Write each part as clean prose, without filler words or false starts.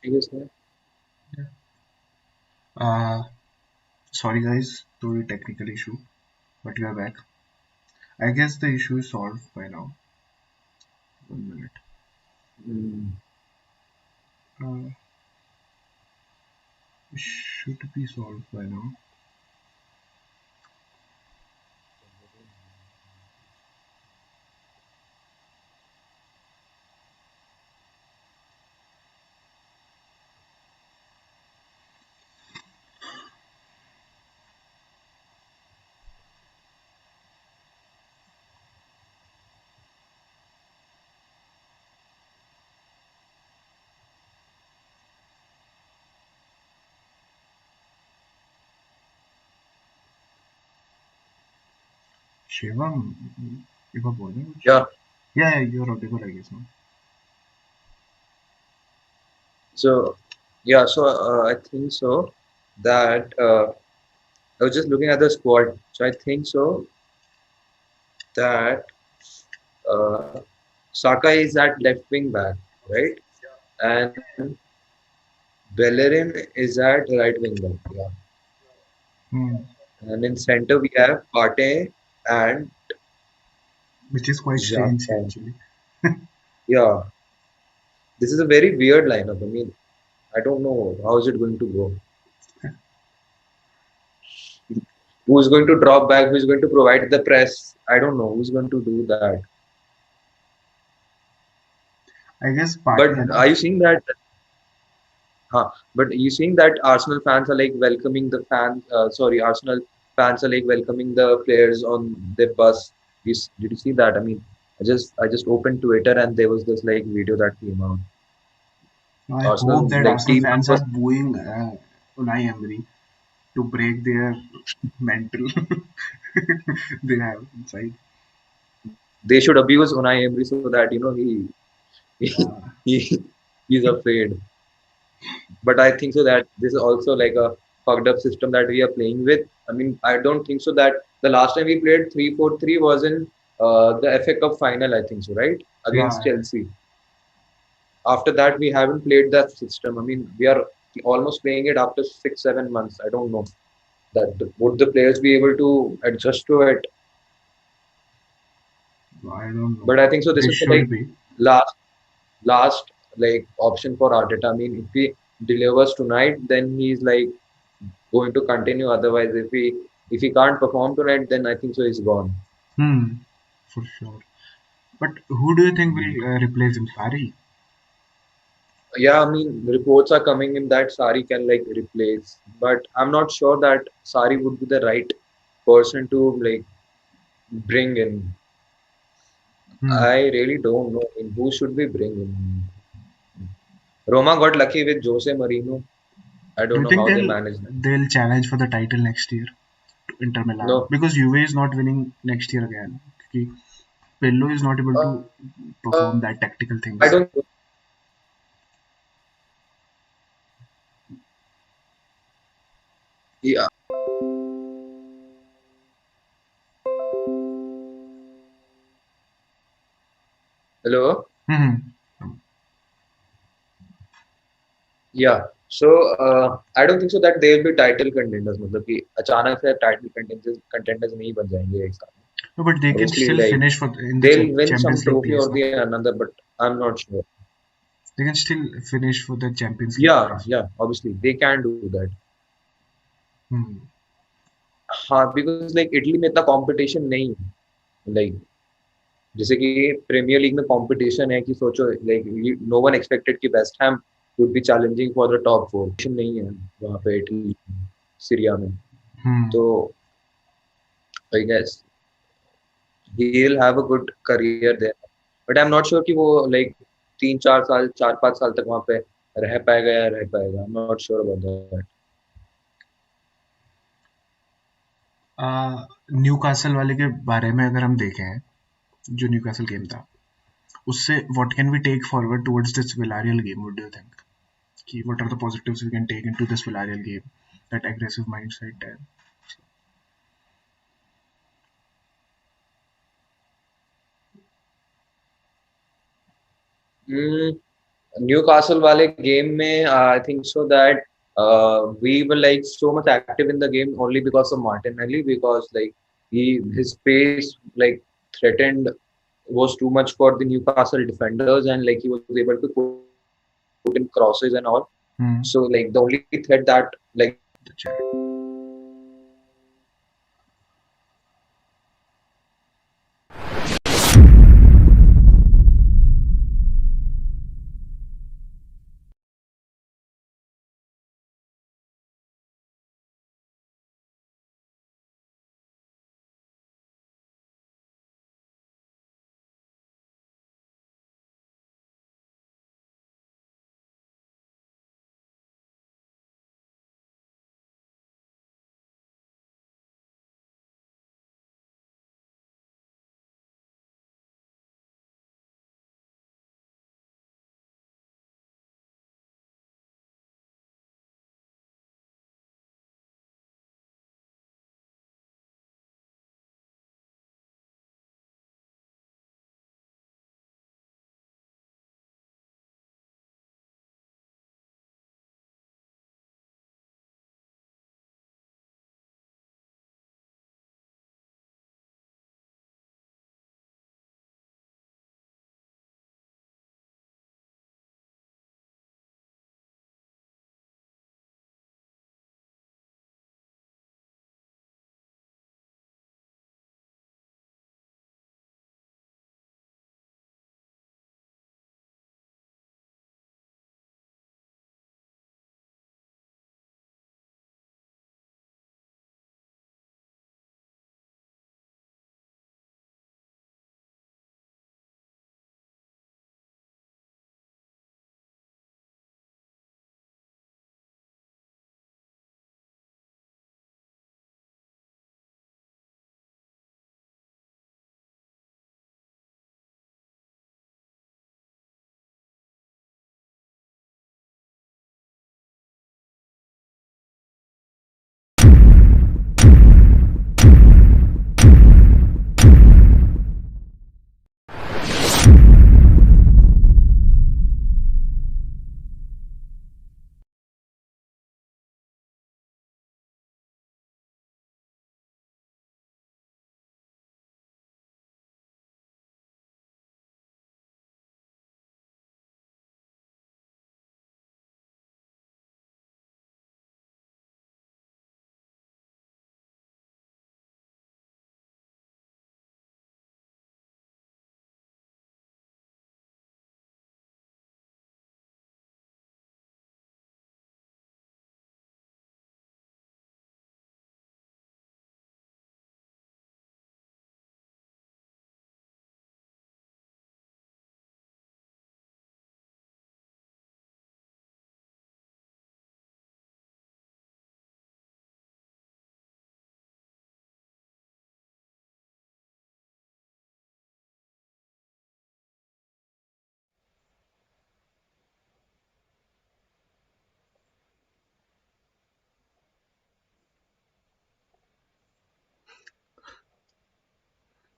I guess that. Uh, Sorry guys, to the technical issue, but we are back. I guess the issue is solved by now. 1 minute. Mm. Uh, should be solved by now. Shivam, एक बार बोलना कुछ? Yeah. Yeah, you're audible, I guess now. So yeah. So I think so that I was just looking at the squad. So I think so that uh, Saka is at left wing back, right? And Bellerin is at right wing back. Yeah. Hmm. And in center we have Partey and Which is quite strange Xhaka. actually. Yeah. This is a very weird lineup. I mean, I don't know how is it going to go. Who's going to drop back? Who's going to provide the press? I don't know who's going to do that. I guess party है But ना. are you seeing that? But you seeing that Arsenal fans are like welcoming the fans. Sorry, Arsenal fans are like welcoming the players on their bus. Did you see that? I mean, I just opened Twitter and there was this like video that came out. I Arsenal hope that like Arsenal team fans are members, booing Unai Emery to break their mental they have inside. they should abuse Unai Emery so that he, Yeah. he he's afraid. But I think so that this is also like a fucked up system that we are playing with. I mean, I don't think so that the last time we played 3-4-3 was in the FA Cup final, I think so, right? Against Yeah. Chelsea. After that, we haven't played that system. I mean, we are almost playing it after 6-7 months. I don't know that would the players be able to adjust to it. I don't know. But I think so. This They is the like should be. last last like option for Arteta. I mean, if he delivers tonight, then he's like going to continue. Otherwise, if he can't perform tonight, then I think so he's gone. Hmm. For sure. But who do you think will replace him? Sari? Yeah, I mean reports are coming in that Sari can like replace, but I'm not sure that Sari would be the right person to like bring in. Hmm. I really don't know. I mean, who should we bring in? Roma got lucky with Jose Marino. I Do don't you know think how they they'll managed that. they'll challenge for the title next year to Inter Milan? No, Because Juve is not winning next year again. Okay. Pirlo is not able uh, to perform that tactical I things. don't. Yeah. Hello. Hmm. Yeah. So I don't think so that they will be title contenders. मतलब कि अचानक से title contenders नहीं बन जाएंगे एक साथ में. No, but they can Obviously, still like finish in the they'll win some Champions League trophy place, or no? the another, but I'm not sure. They can still finish for the Champions League Yeah, place. yeah. Obviously, they can do that. Hmm. हाँ, because like Italy में इतना competition नहीं है. Like जैसे कि premiere league में competition है कि सोचो like no one expected कि West Ham would be challenging for the top four. नहीं है वहाँ पे इटली सीरिया में. Hmm. तो I guess he'll have a good career there. But I'm not sure कि वो like 3-4 साल 4-5 साल तक वहाँ पे रह पाएगा या रह पाएगा. I'm not sure about that. New castle वाले के बारे में अगर हम देखें जो न्यू कासल गेम था उससे what can we take forward towards this Villarreal game what do you think कि what are the positives we can take into this Villarreal game that aggressive mindset है. Hmm. Newcastle वाले game में I think so that we were like so much active in the game only because of Martinelli, because like his pace like threatened was too much for the Newcastle defenders, and like he was able to put in crosses and all. So like the only threat Hmm. that like Newcastle had was like The chat.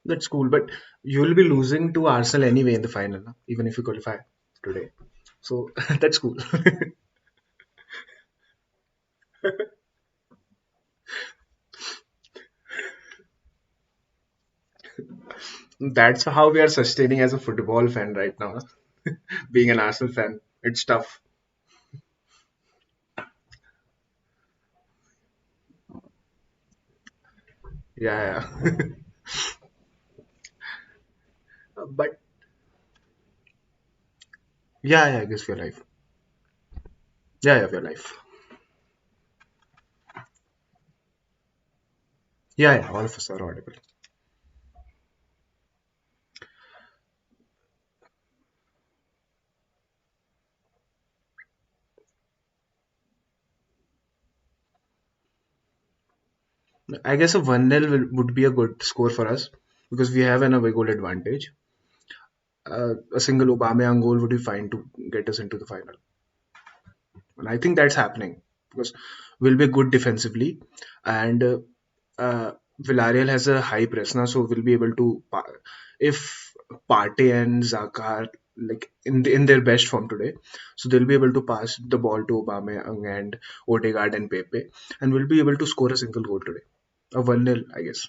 That's cool, but you will be losing to Arsenal anyway in the final, no? Even if you qualify today. So that's cool. That's how we are sustaining as a football fan right now. Being an Arsenal fan, it's tough. Yeah, yeah. But yeah, yeah, I guess we're live. Yeah, yeah, we're live. Yeah, yeah, all of us are audible. I guess a 1-0 would be a good score for us because we have an away goal advantage. A single Aubameyang goal would be fine to get us into the final. And I think that's happening because we'll be good defensively, and Villarreal has a high press now, so we'll be able to. If Partey and Zaka like in their best form today. So they'll be able to pass the ball to Aubameyang and Odegaard and Pepe, and will be able to score a single goal today. A 1-0, I guess.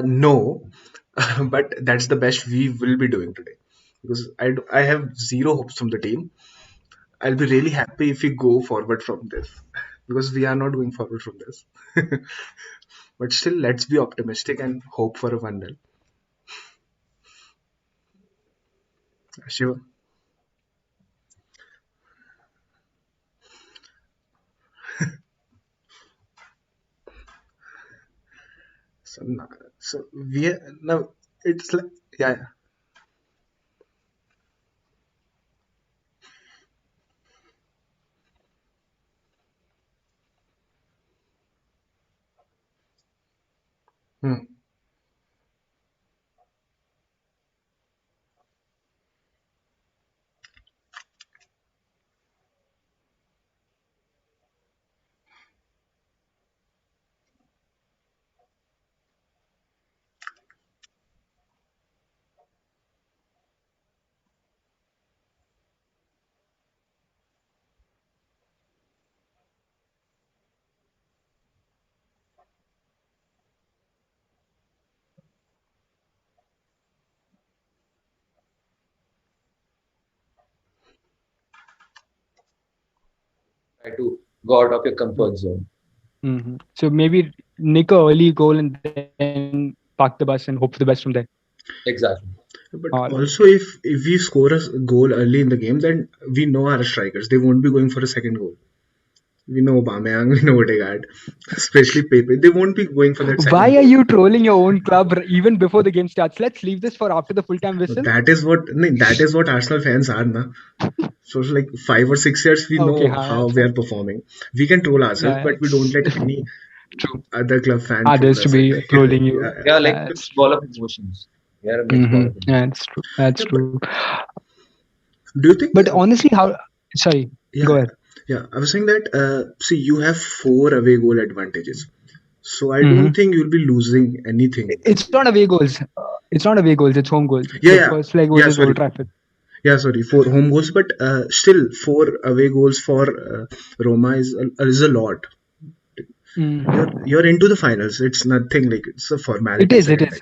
No, but that's the best we will be doing today because I have zero hopes from the team. I'll be really happy if we go forward from this because we are not going forward from this. But still, let's be optimistic and hope for a 1-0. Shiva. So, so we are, now it's like yeah, yeah. Hmm. Try to go out of your Mm. comfort zone. So maybe nick a early goal and then park the bus and hope for the best from there. Exactly. But All right. also, if we score a goal early in the game, then we know our strikers. They won't be going for a second goal. We know Aubameyang, we know Odegaard, especially Pepe. They won't be going for that Why second are goal. you trolling your own club even before the game starts? Let's leave this for after the full time But whistle. that is what Arsenal fans are, na. So it's like 5 or 6 years, we Okay, know हाँ, how we अच्छा. are performing. We can troll ourselves, Yeah, but we don't it's let any true. other club fan troll Others to us. be trolling you. Yeah, Yeah, like That's mixed true. ball of emotions. We are a mixed ball Mm-hmm. of emotions. That's true. That's yeah. But true. do you think? But honestly, how? Sorry, Yeah, go ahead. yeah. I was saying that. See, you have 4 away goal advantages. So I don't Mm-hmm. think you'll be losing anything. It's not away goals. It's not away goals. It's home goals. Yeah, The yeah, first leg was yeah. at Old Sorry, Trafford. yeah, sorry. 4 home goals, but still 4 away goals for Roma is a lot. You're Mm. into the finals. It's nothing like it's a It formality is. It second leg. is.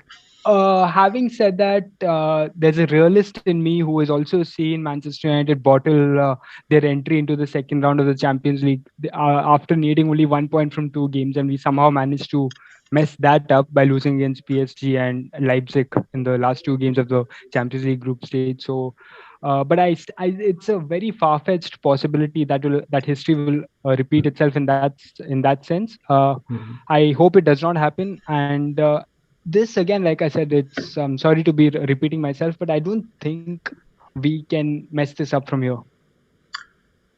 Having said that, there's a realist in me who has also seen Manchester United bottle their entry into the second round of the Champions League after needing only 1 point from 2 games, and we somehow managed to mess that up by losing against PSG and Leipzig in the last 2 games of the Champions League group stage. So, but it's a very far-fetched possibility that history will repeat itself in that sense. Mhm. I hope it does not happen, and this again, like I said, it's sorry to be repeating myself, but I don't think we can mess this up from here.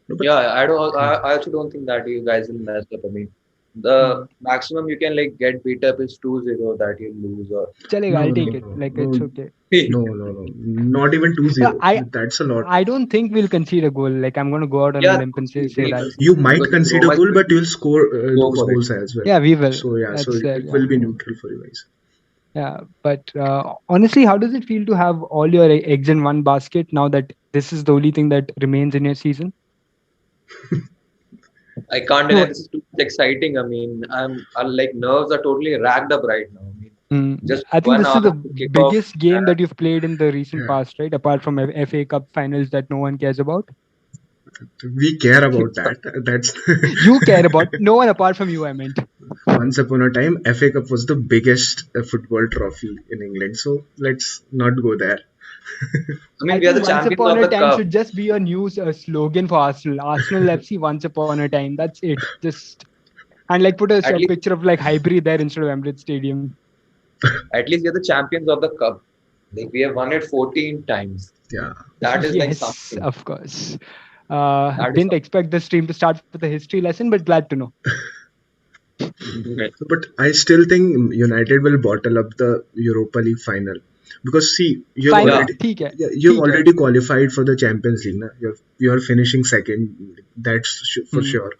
No, but Yeah, I don't. hmm. I also don't think that you guys will mess up. I mean, the Hmm. maximum you can like get beat up is 2-0 that you lose or Chalega, No, I'll no, take it, no, like no, it's okay. no, no, no, not even two Yeah, zero. That's a lot. I don't think we'll concede a goal. Like, I'm going to go out on a yeah, limp and say we'll that. concede You might because concede a Roma is goal, going but to you'll score go those for it. goals as well. Yeah, we will. So yeah, so That's there. it Yeah. will be neutral for you guys. Yeah, but honestly, how does it feel to have all your eggs in one basket now that this is the only thing that remains in your season? I can't deny No, this is too much exciting. I mean, I'm like nerves are totally racked up right now. I mean, just I think one this hour is the to kick off. biggest game that you've played in the recent Yeah, past, right? Apart from FA Cup finals that no one cares about. we care about that. That's You care about no one apart from you. I meant. once upon a time, FA Cup was the biggest football trophy in England. So let's not go there. I mean, I we are the think once champions upon of a the time cup. should just be a news slogan for Arsenal. Arsenal FC once upon a time. That's it. Just and like put At a least, picture of like Highbury there instead of Emirates Stadium. at least we are the champions of the cup. Like we have won it 14 times. Yeah. That is like Yes, something. of course. That is Didn't expect the stream to start with a history lesson, but glad to know. something. But I still think United will bottle up the Europa League final because see, Yeah, Final, ठीक है, you've ठीक है. already qualified for the Champions League. Na? You're finishing second. That's for Hmm. sure.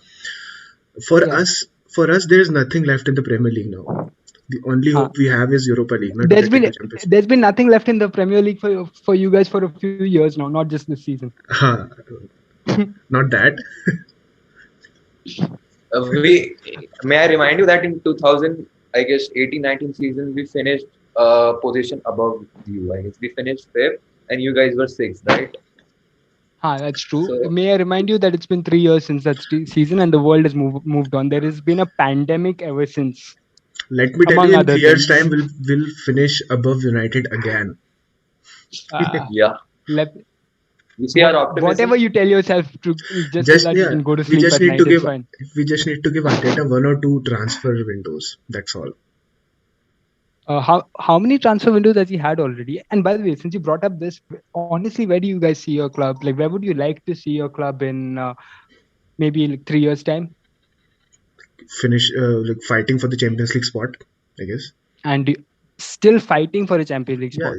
For Yeah. us, for us, there is nothing left in the Premier League now. The only Huh. hope we have is Europa League, not to There's get been into Champions League. there's been nothing left in the Premier League for you guys for a few years now, not just this season. Huh, not that. We may I remind you that in 2000, I guess 18-19 season we finished position above you. I guess we finished fifth and you guys were sixth, right? That's true. So May I remind you that it's been 3 years since that season, and the world has moved on. There has been a pandemic ever since, Let me tell you, among in other 3 years' things. time, we'll finish above United again. Uh, yeah, let you see our whatever optimism. you tell yourself to, just so Just that you yeah, can go to we sleep just at need to night. It's give fine. we just need to give Arteta 1 or 2 transfer windows. That's all. How many transfer windows has he had already? And by the way, since you brought up this, honestly, where do you guys see your club? Like, where would you like to see your club in maybe like 3 years time? Finish like fighting for the Champions League spot, I guess. And still fighting for a Champions League Yeah, spot.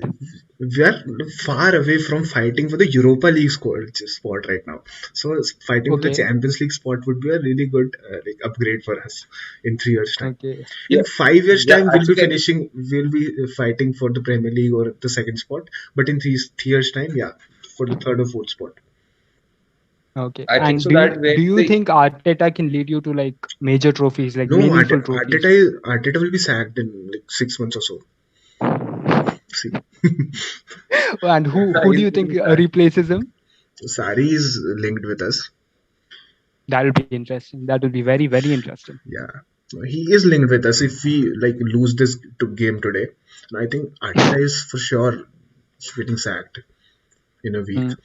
we are far away from fighting for the Europa League spot right now. So fighting for the Okay, Champions League spot would be a really good like upgrade for us in 3 years' time. okay. In Yeah, 5 years' yeah. time, Actually, we'll be fighting for the Premier League or the second spot. But in 3 years' time, yeah, for the third or fourth spot. Okay. I think And so that do when you the think Arteta can lead you to like major trophies, like No, meaningful trophies? Arteta will be sacked in like 6 months or so. See, And who do he's you getting think sacked. replaces him? Sari is linked with us. That'll be interesting. That will be very, very interesting. Yeah, he is linked with us. If we like lose this game today, I think Arteta is for sure getting sacked in a week. Mm.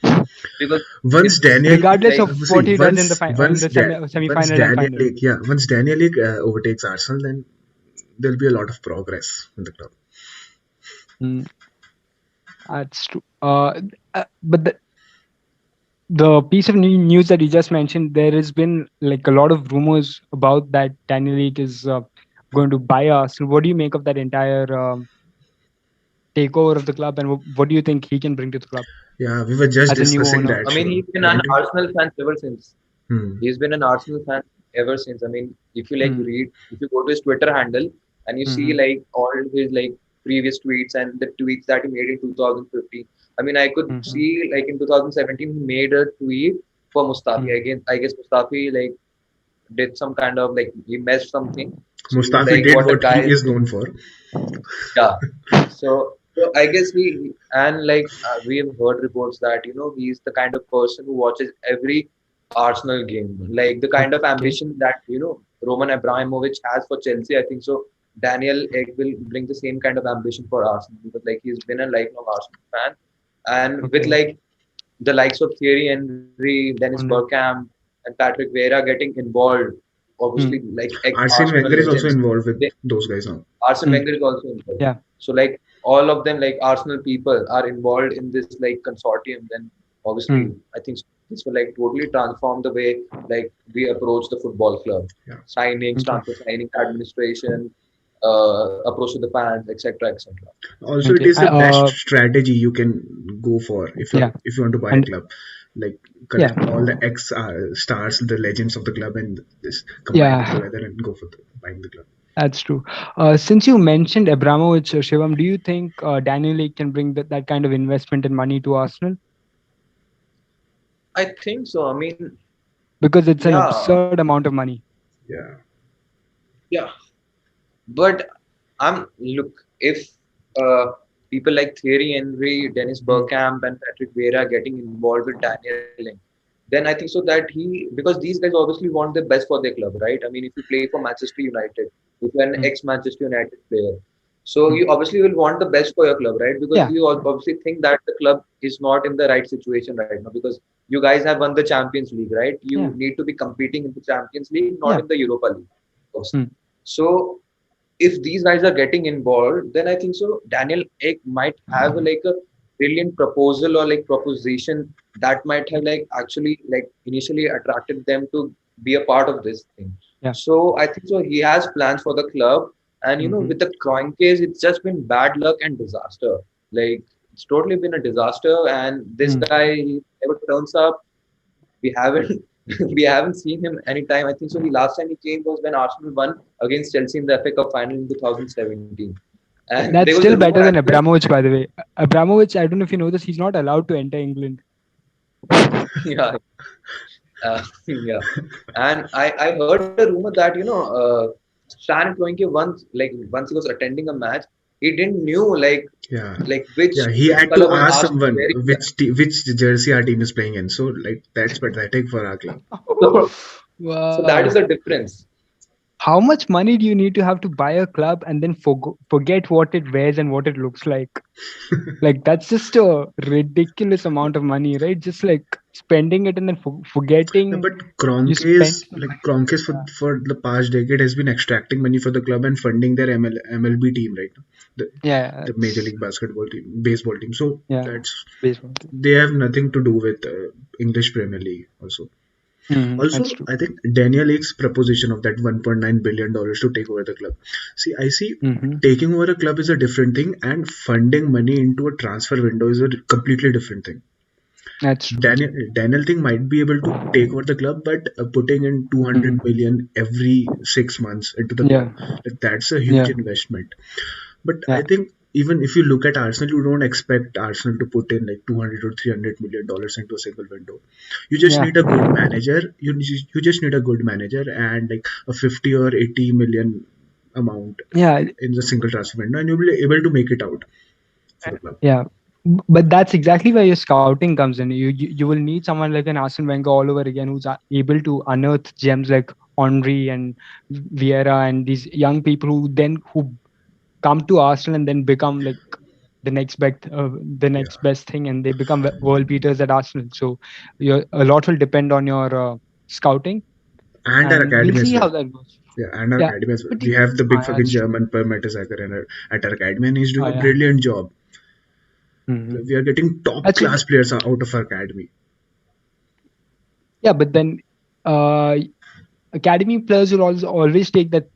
Because Once it's Daniel, Regardless like of see, what he does in the in the once semi-final and Daniel final. League, yeah, once Daniel League overtakes Arsenal, then there'll be a lot of progress in the club. Mm, that's true. But the piece of news that you just mentioned, there has been like a lot of rumors about that Daniel Leak is going to buy us. What do you make of that entire takeover of the club, and what do you think he can bring to the club Yeah, we were just as a new discussing owner? that, I mean Shivam. he's been an Weren't we? Arsenal fan ever since. Hmm. He's been an Arsenal fan ever since. I mean, if you like Mm, read, if you go to his Twitter handle and you see mm, like all his like previous tweets and the tweets that he made in 2015. I mean, I could mm, see like in 2017 he made a tweet for Mustafi. mm, Again, I guess Mustafi like did some kind of like he messed something. So he was Mustafi like, did "What a what he guy!" is known for. Yeah. So I guess and like we have heard reports that he's the kind of person who watches every Arsenal game, like the kind of okay. ambition that Roman Abramovich has for Chelsea. I think so. Daniel Egg will bring the same kind of ambition for Arsenal because like he's been a lifelong Arsenal fan, and with Okay. like the likes of Thierry Henry, Dennis Oh no. Bergkamp, and Patrick Vieira getting involved, obviously Mm, like ex Arsene Arsenal Wenger is also legends. involved with those guys now. Arsene mm, Wenger is also involved. yeah. So like all of them, like Arsenal people, are involved in this like consortium. Then obviously, Mm, I think this will like totally transform the way like we approach the football club, Yeah. signings, okay. transfer signing, administration, approach to the fans, etc., etc. Also, it Okay. is the best strategy you can go for Yeah. if you want to buy a And club. Like yeah. collect all the ex stars, the legends of the club, and just combine them Yeah. together and go for buying the club. That's true. Since you mentioned Abramovich, Shivam, do you think Daniel Lake can bring that kind of investment and money to Arsenal? I think so. I mean, Because it's an yeah, absurd amount of money. Yeah. yeah. But look, if uh, people like Thierry Henry, Dennis Mm, Bergkamp, and Patrick Vieira getting involved with Daniel Link, then I think so that because these guys obviously want the best for their club, right? I mean, if you play for Manchester United, if you're an mm, ex-Manchester United player, so mm. you obviously will want the best for your club, right? Because Yeah. you obviously think that the club is not in the right situation right now because you guys have won the Champions League, right? You Yeah. need to be competing in the Champions League, not Yeah. in the Europa League, obviously. Mm, So if these guys are getting involved, then I think so Daniel Ek might have like a brilliant proposal or like proposition that might have like actually like initially attracted them to be a part of this thing. yeah. So I think so he has plans for the club, and Hmm. with the Kroin case, it's just been bad luck and disaster. Like it's totally been a disaster, and this Mm, guy he never turns up. We haven't. We haven't seen him anytime. I think so. The last time he came was when Arsenal won against Chelsea in the FA Cup final in 2017. And there That's was a still rumor better as than well. Abramovich, by the way. Abramovich, I don't know if you know this, he's not allowed to enter England. Yeah, yeah. And I heard a rumor that Stan Kroenke once he was attending a match, he didn't knew Yeah, which yeah. He had color to was ask Arsenal someone wearing. which jersey our team is playing in. So like that's pathetic for our club. So, so that is Wow. the difference. How much money do you need to have to buy a club and then forget what it wears and what it looks like? Like, that's just a ridiculous amount of money, right? Just like spending it and then Yeah, forgetting but you Kroenke spent is the like money. Kroenke Yeah. for the past decade has been extracting money for the club and funding their MLB team, right? The Yeah, the Major it's League Basketball team, baseball team. So yeah, that's baseball. they have nothing to do with English Premier League also. That's Also, true. I think Daniel League's proposition of that $1.9 billion to take over the club. See, I see Mm-hmm. taking over a club is a different thing, and funding money into a transfer window is a completely different thing. That's true. Daniel thing might be able to take over the club, but putting in 200 Mm-hmm. million every 6 months into the Yeah, club, like that's a huge yeah, investment. But I yeah, think even if you look at Arsenal, you don't expect Arsenal to put in like 200 or $300 million into a single window. You just yeah, need a good manager. You just need a good manager and like a 50 or 80 million amount yeah. in the single transfer window, and you'll be able to make it out for the club. Yeah, but that's exactly where your scouting comes in. You will need someone like an Arsene Wenger all over again, who's able to unearth gems like Henri and Vieira and these young people who come to Arsenal and then become like the Yeah, next best thing, and they become world beaters at Arsenal. So a lot will depend on your scouting, and our and we'll academy as see well. how that goes. Yeah, and our Yeah, academy as well. but We have the big yeah, fucking that's true. German Per Mertesacker at our academy, and he's doing a Yeah. brilliant job. Hmm. We are getting top That's class players out of our academy. yeah, but then uh, academy players will always take that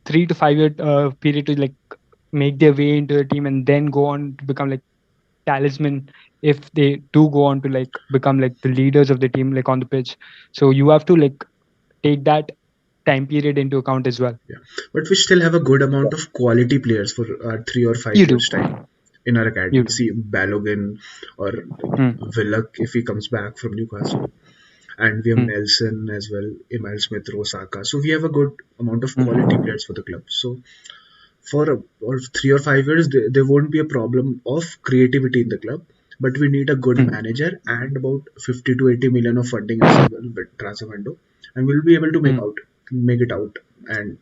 3 to 5 year period to like make their way into the team and then go on to become like talisman if they do go on to like become like the leaders of the team like on the pitch. So you have to like take that time period into account as well. Yeah, but we still have a good amount of quality players for our 3 or 5 years You do. time in our You academy. do. See Balogun or like Hmm. Willock if he comes back from Newcastle, and we have Hmm. Nelson as well, Emile Smith Rowe, Saka. So we have a good amount of quality Hmm. players for the club. So for or 3 or 5 years, there won't be a problem of creativity in the club. But we need a good Hmm. manager and about 50 to 80 million of funding in a single transfer window, and we'll be able to Hmm. make it out, and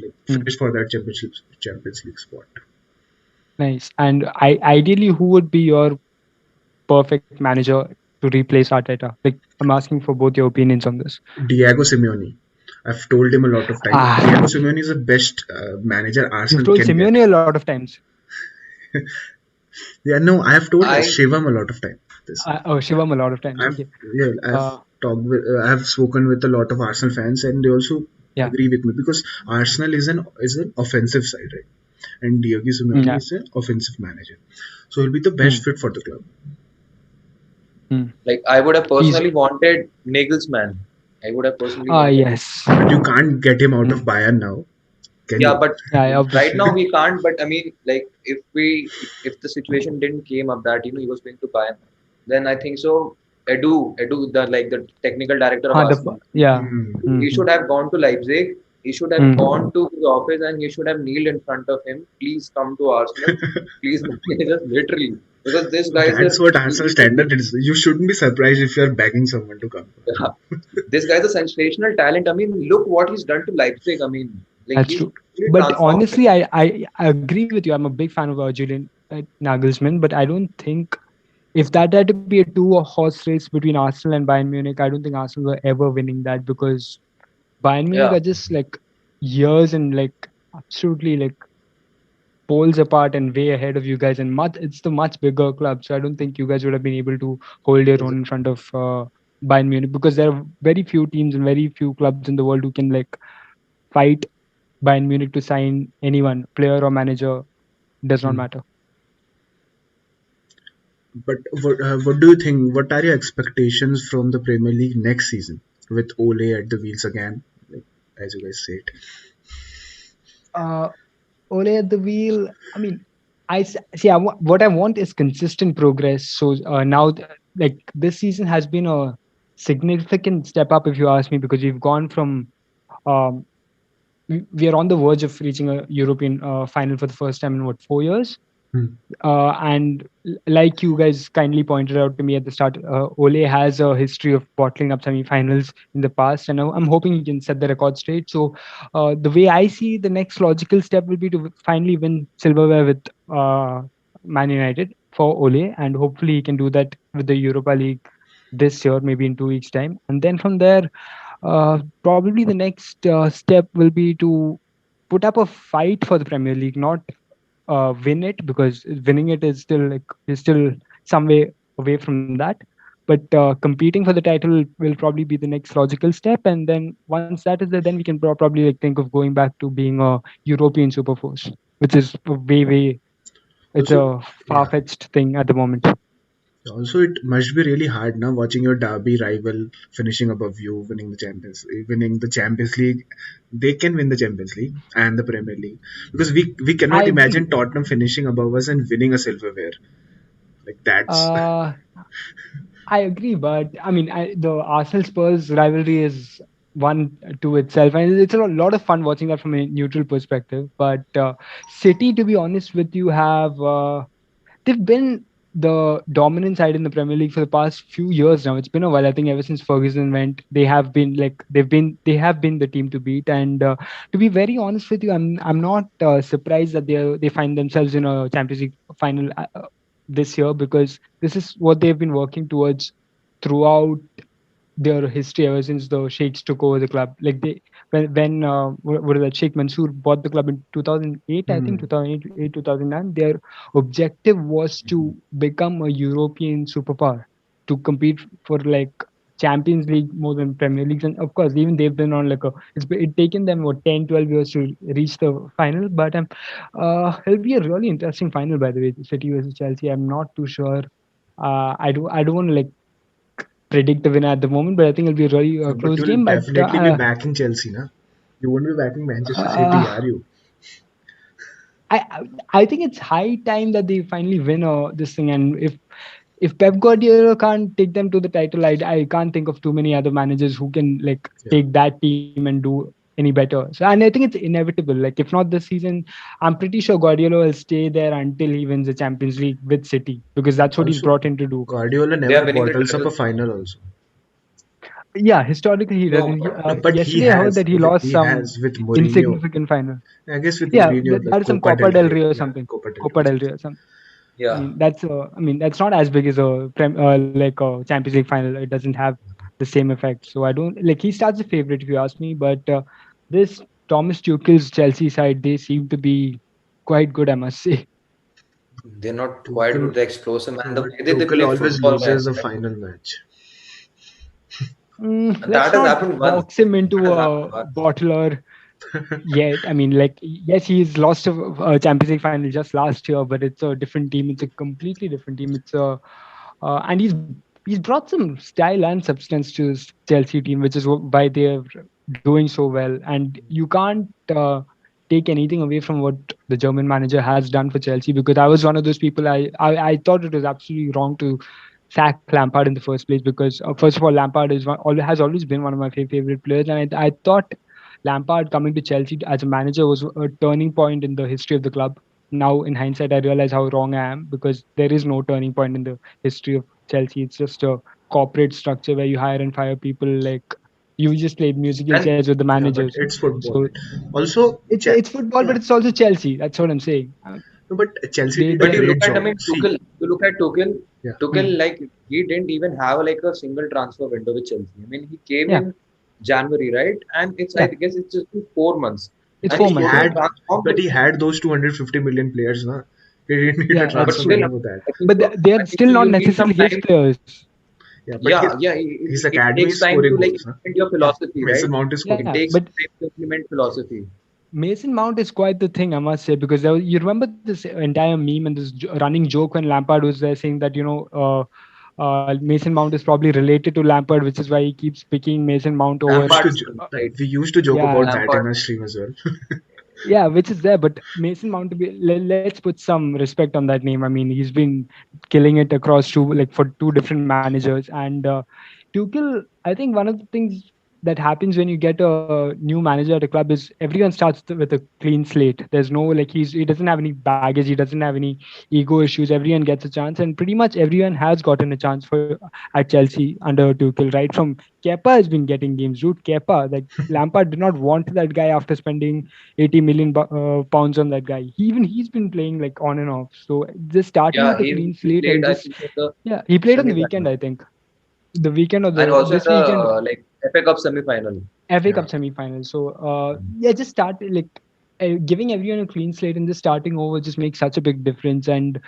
like Hmm. fish for that Champions League spot. Nice. And ideally, who would be your perfect manager to replace Arteta? Like, I'm asking for both your opinions on this. Diego Simeone. I've told him a lot of time. Diego Ah, Simeone is the best manager you've Arsenal told can get. Simeone a lot of times. Yeah, no, I have told I Shivam a lot of time. This Oh, Shivam a lot of times. I've Okay. yeah, I've Uh, I've spoken with a lot of Arsenal fans, and they also yeah. agree with me because Arsenal is an offensive side, right? And Diego Simeone Yeah. is an offensive manager, so he'll be the best Mm, fit for the club. mm. like I would have He's personally wanted Nagelsmann. I would have personally wanted. yes. But you can't get him out of Mm. Bayern now, can Yeah, you? but Yeah, right obviously. now we can't. But I mean, like if the situation didn't came up that he was going to Bayern, then I think so. Edu, the technical director of Arsenal, Yeah. Hmm. he Mm-hmm. should have gone to Leipzig. He should have gone Mm. to his office and he should have kneeled in front of him. Please come to Arsenal. Please manage us literally because this guy is That's a what Arsenal standard is. You shouldn't be surprised if you're begging someone to come. yeah, this guy's a sensational talent. I mean, look what he's done to Leipzig. I mean, like That's he's true. really But transformed them. honestly, I agree with you. I'm a big fan of Julian Nagelsmann, but I don't think if that had to be a two-horse race between Arsenal and Bayern Munich, I don't think Arsenal were ever winning that because Bayern Munich Yeah, are just like years and like absolutely like poles apart and way ahead of you guys. And it's the much bigger club, so I don't think you guys would have been able to hold your own in front of Bayern Munich because there are very few teams and very few clubs in the world who can like fight Bayern Munich to sign anyone, player or manager, does not Hmm. matter. But what do you think? What are your expectations from the Premier League next season? with Ole at the wheels again, like, as you guys said. Uh, Ole at the wheel. I mean, see. What I want is consistent progress. So now, like this season has been a significant step up, if you ask me, because we've gone from um, we are on the verge of reaching a European final for the first time in what 4 years. Hmm. And like you guys kindly pointed out to me at the start, Ole has a history of bottling up semi-finals in the past, and I'm hoping he can set the record straight. So, the way I see the next logical step will be to finally win silverware with Man United for Ole, and hopefully he can do that with the Europa League this year, maybe in 2 weeks' time. And then from there, probably the next step will be to put up a fight for the Premier League, not win it, because winning it is still like is still some way away from that. But competing for the title will probably be the next logical step, and then once that is there, then we can probably like think of going back to being a European super force, which is a way it's Also, a far yeah. fetched thing at the moment. Also, it must be really hard now watching your derby rival finishing above you, winning the Champions League. They can win the Champions League and the Premier League because we I cannot imagine agree. Tottenham finishing above us and winning a silverware. Like that's Uh, I agree, but I mean, the Arsenal Spurs rivalry is one to itself, and it's a lot of fun watching that from a neutral perspective. But City, to be honest with you, have they've been the dominant side in the Premier League for the past few years now. It's been a while. I think ever since Ferguson went, they have been the team to beat. And to be very honest with you, I'm not surprised that they find themselves in a Champions League final this year, because this is what they've been working towards throughout their history ever since the Sheikhs took over the club. Like when what is that, Sheikh Mansour bought the club in 2008, I think hmm, 2008, 2009. Their objective was to become a European superpower, to compete for like Champions League more than Premier Leagues. And of course, even they've been on like it taken them what 10, 12 years to reach the final. But it'll be a really interesting final, by the way, City versus Chelsea. I'm not too sure. I don't want to like predict the winner at the moment, but I think it'll be a really but close you'll game. But definitely be backing Chelsea, na? You won't be backing Manchester City, uh, are you? I think it's high time that they finally win this thing. And if Pep Guardiola can't take them to the title, I can't think of too many other managers who can like Yeah. take that team and do any better. So, and I think it's inevitable. Like if not this season, I'm pretty sure Guardiola will stay there until he wins the Champions League with City, because that's what he's Also, brought in to do. Guardiola They are never winning the bottles up treble. a final. Also, Yeah, historically he No, doesn't. no, but Yesterday I heard that he lost he some has with Mourinho. insignificant final. I guess with Yeah, Mourinho, the that is some Copa del Copa del Rey. Rey or Yeah, something. Copa del Rey Copa was del it? Rey or something. yeah. I mean that's not as big as a like a Champions League final. It doesn't have the same effect. So I don't like he starts a favorite if you ask me. But this Thomas Tuchel's Chelsea side, they seem to be quite good, I must say. They're not quite Tuchel, good. The explosive no, man. The but way they Tuchel play always football, man. loses the final match. Let's That has not happened once. box him That into has a happened once. bottler yet. I mean, like, yes, he's lost a Champions League final just last year, but it's a different team. It's a completely different team. And he's brought some style and substance to his Chelsea team, which is why they're doing so well. And you can't take anything away from what the German manager has done for Chelsea, because I was one of those people. I thought it was absolutely wrong to sack Lampard in the first place, because first of all, Lampard has always been one of my favorite players, and I thought Lampard coming to Chelsea as a manager was a turning point in the history of the club. Now, in hindsight, I realize how wrong I am, because there is no turning point in the history of Chelsea. It's just a corporate structure where you hire and fire people. Like you just played musical And chairs with the Yeah, but managers. it's football. So Also, it's football, but yeah, it's also Chelsea. That's what I'm saying. no, but Chelsea They did a but you they look great at, I job. mean, See, You look at yeah, hmm, Tuchel, like he didn't even have like a single transfer window with Chelsea. I mean, he came yeah, in January, right? And I yeah. guess it's just been 4 months, It's and but four he's he months. totally Yeah, had, transformed but the he team. had those 250 million players, na. He didn't need a yeah. But transfer Actually, still, window for that. I think but so. I they're think still so. not You need some necessarily his time. players. Yeah, but Yeah, yeah. his It academy takes is time to scoring like goals, na. implement your Yeah, philosophy, Mason right? Mount is yeah. It scoring But takes goals. time to implement philosophy. Mason Mount is quite the thing, I must say, because you remember this entire meme and this running joke when Lampard was there saying that Mason Mount is probably related to Lampard, which is why he keeps picking Mason Mount We over. used to Lampard's jo- Uh, right. we used to joke yeah, about that in Lampard. our stream as well. yeah, which is there, but Mason Mount to be let's put some respect on that name. I mean, he's been killing it across two like for two different managers. And Tuchel, I think one of the things that happens when you get a new manager at a club is everyone starts with a clean slate. There's no like he doesn't have any baggage, he doesn't have any ego issues. Everyone gets a chance, and pretty much everyone has gotten a chance for at Chelsea under Tuchel. Right from Kepa has been getting games. Dude, Kepa, like Lampard did not want that guy after spending 80 million pounds on that guy. He's been playing like on and off. So just starting Yeah, with a clean he slate played and I just think in the yeah, he played on the weekend. semi-final I think the weekend or and the also in this the weekend like FA Cup semi-final. FA Yeah. Cup semi-final. So yeah, just start like giving everyone a clean slate and just starting over just makes such a big difference. And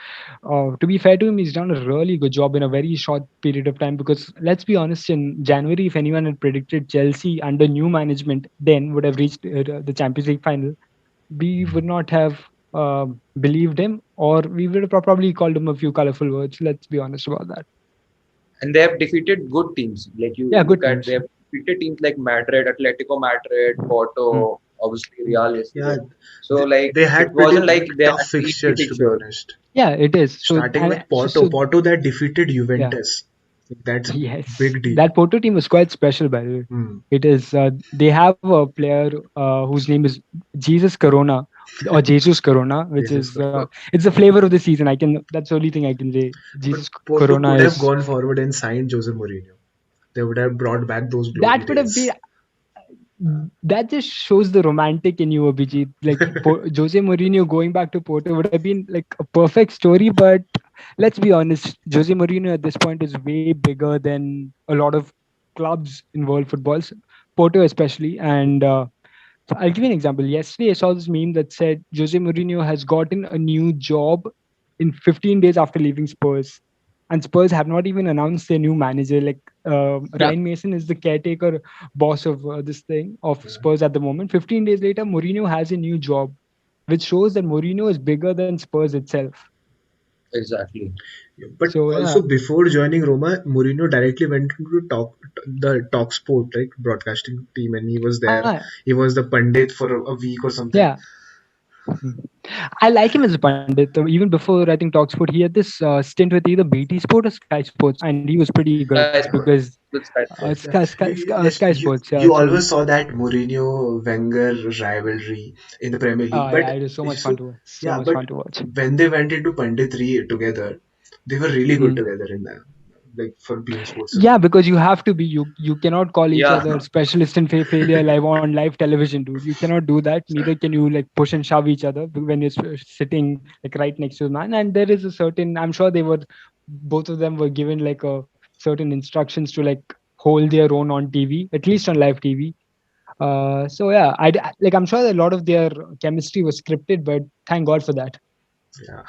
to be fair to him, he's done a really good job in a very short period of time. Because let's be honest, in January, if anyone had predicted Chelsea under new management then would have reached the Champions League final, we would not have believed him, or we would have probably called him a few colorful words. Let's be honest about that. And they have defeated good teams. Like Yeah, you look good at, they teams. have defeated teams like Madrid, Atletico Madrid, Hmm. Porto, obviously Hmm. Real Yeah, yesterday. So like they it had pretty wasn't like they tough had easy fixtures, to be fixtures. honest. Yeah, it is. So, Starting with Porto, so Porto that defeated yeah. Juventus. That's Yes, big deal. that Porto team was quite special, by the way. Hmm. It is. They have a player whose name is Jesus Corona or Jesus Corona, which Jesus is Christ. it's the flavor of the season. I can. That's the only thing I can say. But Jesus Porto Corona could have is gone forward and signed Jose Mourinho. They would have brought back those glory that would have been days. that just shows the romantic in you, Abhijit. Like Jose Mourinho going back to Porto would have been like a perfect story. But let's be honest, Jose Mourinho at this point is way bigger than a lot of clubs in world footballs, Porto especially. And so I'll give you an example. Yesterday, I saw this meme that said Jose Mourinho has gotten a new job in 15 days after leaving Spurs. And Spurs have not even announced their new manager. Like Yeah, Ryan Mason is the caretaker boss of this thing of Yeah. Spurs at the moment. 15 days later, Mourinho has a new job, which shows that Mourinho is bigger than Spurs itself. exactly. But So yeah, also before joining Roma, Mourinho directly went into Talk Sport, right, broadcasting team, and he was there. He was the pundit for a week or something. yeah. Mm. I like him as a pundit. Even before I think Talksport, he had this stint with either BT Sport or Sky Sports, and he was pretty good Sky because Sport. With Sky Sport. Yeah, Sky yes, Sports. Yeah, you so always saw that Mourinho Wenger rivalry in the Premier League, yeah, but it is so much fun so to watch. So yeah, much but fun to watch. when they went into punditry together, they were really good Mm. together in that, like for being sports Yeah, journalism. because you have to be. You cannot call each Yeah, other specialist in failure live on live television, dude. You cannot do that. Neither can you like push and shove each other when you're sitting like right next to the man. And there is a certain. I'm sure they were both of them were given like a certain instructions to like hold their own on TV, at least on live TV. So yeah, like I'm sure a lot of their chemistry was scripted, but thank God for that. Yeah,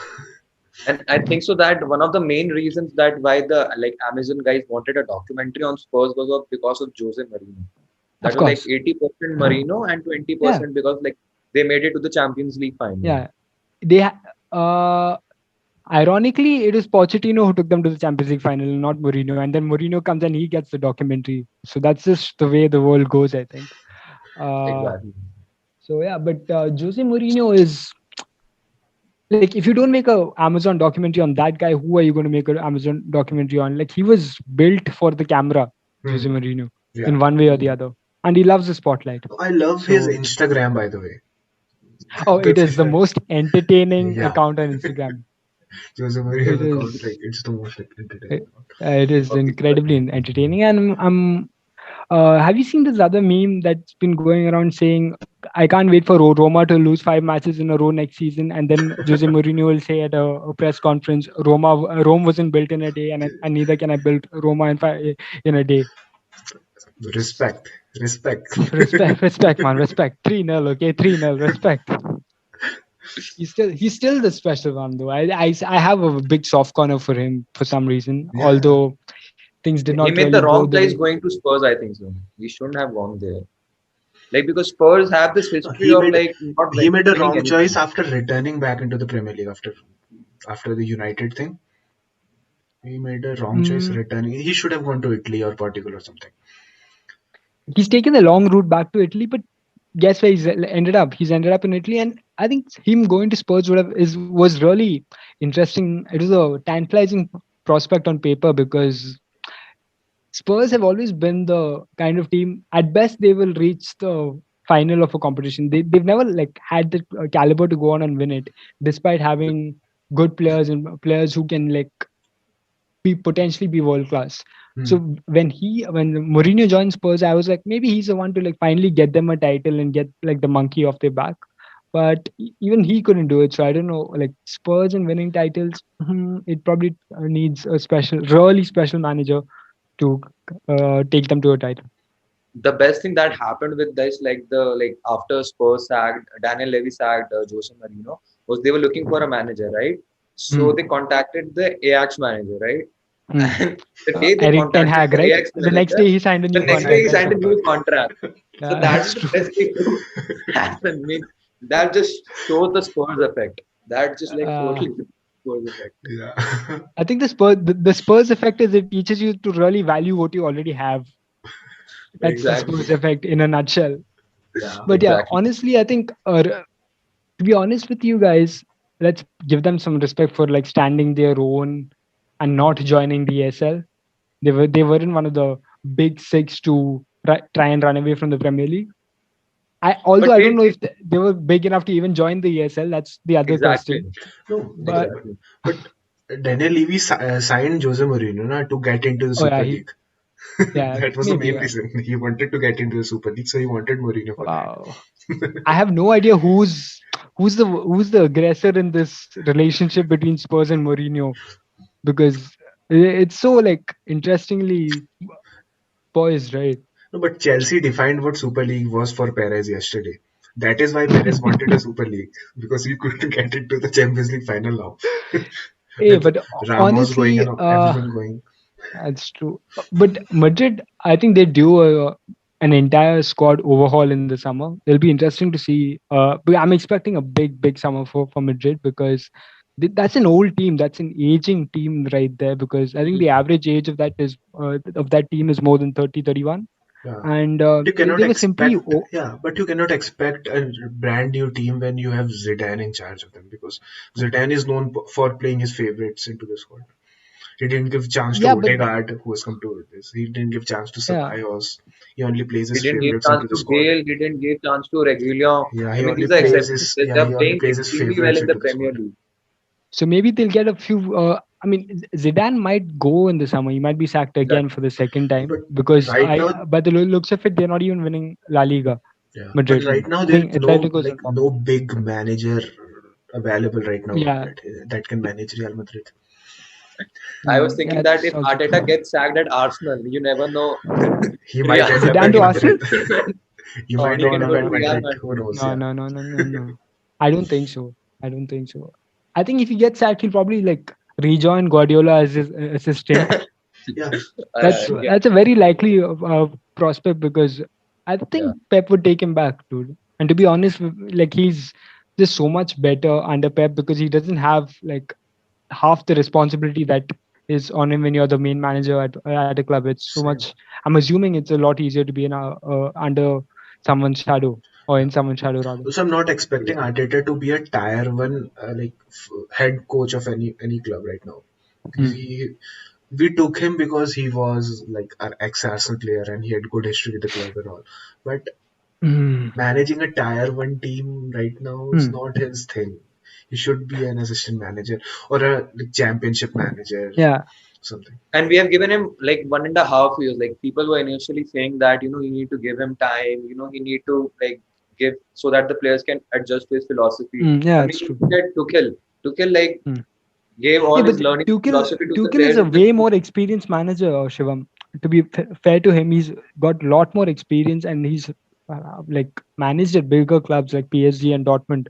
and I think so that one of the main reasons that why the like Amazon guys wanted a documentary on Spurs was because of Jose Mourinho. That Of was like course, 80% Marino and yeah, 20% because like they made it to the Champions League final. yeah. They, ironically, it is Pochettino who took them to the Champions League final, not Mourinho. And then Mourinho comes and he gets the documentary. So that's just the way the world goes, I think. Uh, Exactly. so yeah, but Jose Mourinho is like, if you don't make a Amazon documentary on that guy, who are you going to make an Amazon documentary on? Like, he was built for the camera, Jose hmm, Mourinho, yeah. in one way or the other, and he loves the spotlight. I love his So, Instagram, by the way. oh, it The is the most entertaining yeah, account on Instagram. Jose It Mourinho's account, like is. it's the most like entertaining It, account. it is For people like incredibly entertaining, and have you seen this other meme that's been going around saying, "I can't wait for Roma to lose 5 matches in a row next season," and then Jose Mourinho will say at a press conference, Rome wasn't built in a day, and neither can I build Roma in a day." Respect, respect. Respect, man, respect. 3-0, okay, 3-0, respect. He's still the special one though. I have a big soft corner for him for some reason, Yeah, although things did he not made really the go wrong the choice way. going to Spurs, I think so. He shouldn't have gone there. Like because Spurs have this no, history of like not he made a winning wrong choice anything. after returning back into the Premier League after the United thing. He made a wrong choice Mm, returning. He should have gone to Italy or Portugal or something. he's taken the long route back to Italy, but guess where he's ended up? He's ended up in Italy, and I think him going to Spurs was really interesting. It was a tantalizing prospect on paper because Spurs have always been the kind of team. At best, they will reach the final of a competition. They've never like had the caliber to go on and win it, despite having good players and players who can like be potentially be world class. Hmm. So when Mourinho joined Spurs, I was like maybe he's the one to like finally get them a title and get like the monkey off their back. But even he couldn't do it. So I don't know, like Spurs and winning titles, it probably needs a special, really special manager to take them to a title. The best thing that happened with this, like after Spurs sacked Daniel Levy sacked Jose Marino, was they were looking for a manager, right? So Hmm. they contacted the Ajax manager, right? Hmm. And the day they Eric Ten contacted Hag, the right? Ajax The next manager, day he signed a the new next day contract. he That's signed a true. new contract. So Yeah, that that's is the true. best thing to happen. I mean, that just shows the Spurs effect. That just like Uh, totally Spurs effect. Yeah. I think the Spurs effect is it teaches you to really value what you already have. That's the Spurs Exactly. effect in a nutshell. Yeah. But yeah, Exactly. honestly, I think to be honest with you guys, let's give them some respect for like standing their own and not joining the ESL. They weren't one of the big six to try and run away from the Premier League. Although But I they don't know if they were big enough to even join the ESL. That's the other exactly. question. No, But Exactly. but Daniel Levy signed Jose Mourinho na, to get into the oh yeah, Super League. yeah, That was the maybe. main reason. He wanted to get into the Super League, so he wanted Mourinho for that. Wow. I have no idea who's the aggressor in this relationship between Spurs and Mourinho because it's so like interestingly poised, right? No, but Chelsea defined what Super League was for Perez yesterday. That is why Perez wanted a Super League because he couldn't get into the Champions League final now. Hey, With but Ramos going honestly, and everyone going. that's true. But Madrid, I think they do an entire squad overhaul in the summer. It'll be interesting to see. But I'm expecting a big summer for Madrid because that's an old team. That's an aging team right there. Because I think the average age of that team is more than 30, 31, Yeah. and You they cannot were simply. expect, yeah, but you cannot expect a brand new team when you have Zidane in charge of them because Zidane is known for playing his favorites into the squad. He didn't give chance to Yeah, but Odegaard, who has come to this. He didn't give chance to yeah, Ceballos. He only plays He his didn't give favorites chance into the to squad. Bale. He didn't give chance to Regulion. Yeah, I he mean, only these are plays exceptions. his They're playing extremely well favorites in the into the Premier squad. League. so maybe they'll get a few. I mean, Zidane might go in the summer. He might be sacked again for Exactly. the second time But because right now, by the looks of it, they're not even winning La Liga. yeah, but Madrid. right now I there think is no Atletico is on like top. no big manager available right now Yeah, that can manage Real Madrid. I was yeah, thinking that it's if also Arteta true. gets sacked at Arsenal, you never know. He might Real end up Zidane at to Arsenal? Madrid. He Oh might he no end can no up go no to at no Real Madrid. Who Madrid. knows? no Yeah. no no no no no. I don't think so. I don't think so. I think if he gets sacked, he'll probably like rejoin Guardiola as his assistant. Yeah. That's So Yeah, that's a very likely prospect because I yeah. think Pep would take him back, dude. And to be honest, like he's just so much better under Pep because he doesn't have like half the responsibility that is on him when you're the main manager at a club. It's so same. much. I'm assuming it's a lot easier to be under someone's shadow or Yeah. in someone's shadow rather. Also, I'm not expecting Exactly. Arteta to be a tier one head coach of any club right now. Mm. We took him because he was like our ex Arsenal player and he had good history with the club and all. But Mm. managing a tier one team right now is Mm. not his thing. He should be an assistant manager or a like, championship manager, Yeah. something. And we have given him like 1.5 years. Like people were initially saying that you need to give him time. He need to like give so that the players can adjust to his philosophy. Yeah, I mean, it's you true. look at Tuchel. Tuchel like Mm. gave Yeah, all but his learning philosophy to the Tuchel is players a in the way school. more experienced manager, Shivam. To be fair to him, he's got a lot more experience and he's like managed at bigger clubs like PSG and Dortmund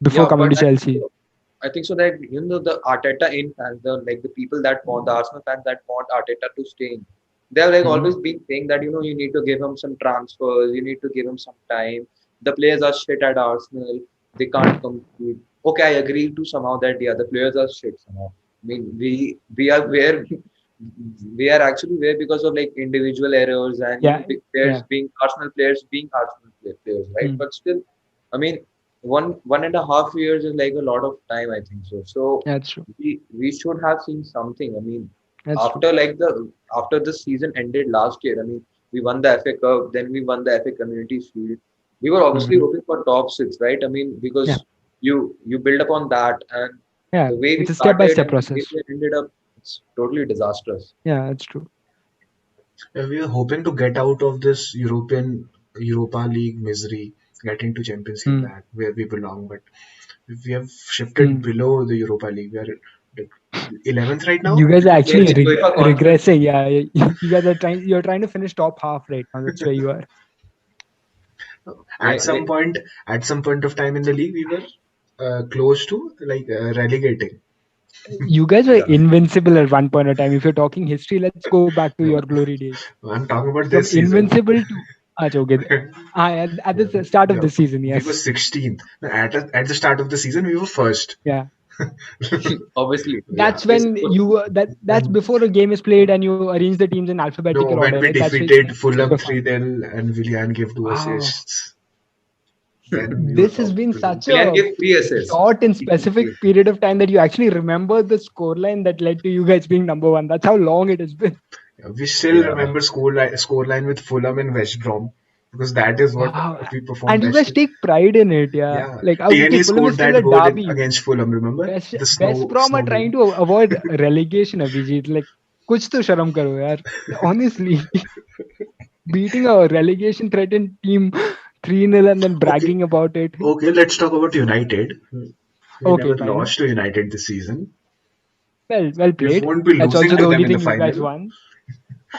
before Yeah, coming but to Chelsea. I think so that the Arteta in fans, the people that want the Arsenal fans that want Arteta to stay in, they have like Mhm. always been saying that you need to give him some transfers, you need to give him some time. The players are shit at Arsenal, they can't compete. Okay, I agree to somehow that the other players are shit somehow. I mean, we are where we are actually where because of like individual errors and Yeah, big yeah. players being Arsenal players, right? Hmm. But still, I mean, one and a half years is like a lot of time, I think so. So That's true. we should have seen something. I mean, That's true. after the season ended last year, I mean, we won the FA Cup, then we won the FA Community Shield. We were obviously Hmm. hoping for top six, right? I mean, Yeah, because you build upon that, and yeah. the way we It's a step by started step and the way process. we ended up, it's totally disastrous. Yeah, that's true. We are hoping to get out of this Europa League misery, get into Champions League Hmm. back where we belong. But if we have shifted Hmm. below the Europa League, we are like 11th right You now. guys are We're in actually the UEFA Conference regressing. League. Yeah, you guys are trying. You're trying to finish top half right now. That's where you are. At Like, some point, at some point of time in the league, we were close to like relegating. You guys were yeah. invincible at one point of time. If you're talking history, let's go back to your No, glory days. I'm talking about From this season. invincible to okay. At Yeah, the start of yeah, the season, we were yes. 16th. At the start of the season, we were first. Yeah. Obviously, Yeah. That's it's when good. that's When before a game is played and you arrange the teams in alphabetical no, order, when we right? That's where defeated it's super Fulham fun. 3-0 and Willian gave two Wow. assists, then we were This has top. been such Willian a gave three assists. short and He gave specific three. period of time that you actually remember the scoreline that led to you guys being number one. That's how long it has been. Yeah, we still Yeah. remember scoreline with Fulham and West Brom because that is what Wow. we performed And you best guys in. take pride in it, yeah. Yeah, Like okay, Tierney Fulham is scored still that a goal derby. against Fulham. Remember the West Brom are snow trying game? to avoid relegation, Abhijit. Like कुछ तो शर्म करो यार. Honestly, beating a relegation threatened team 3-0 and then Okay, bragging about it. okay. Let's talk about United. We Okay, never fine. lost to United this season. Well We played. won't be That's losing also to the them only in the thing you guys final. won.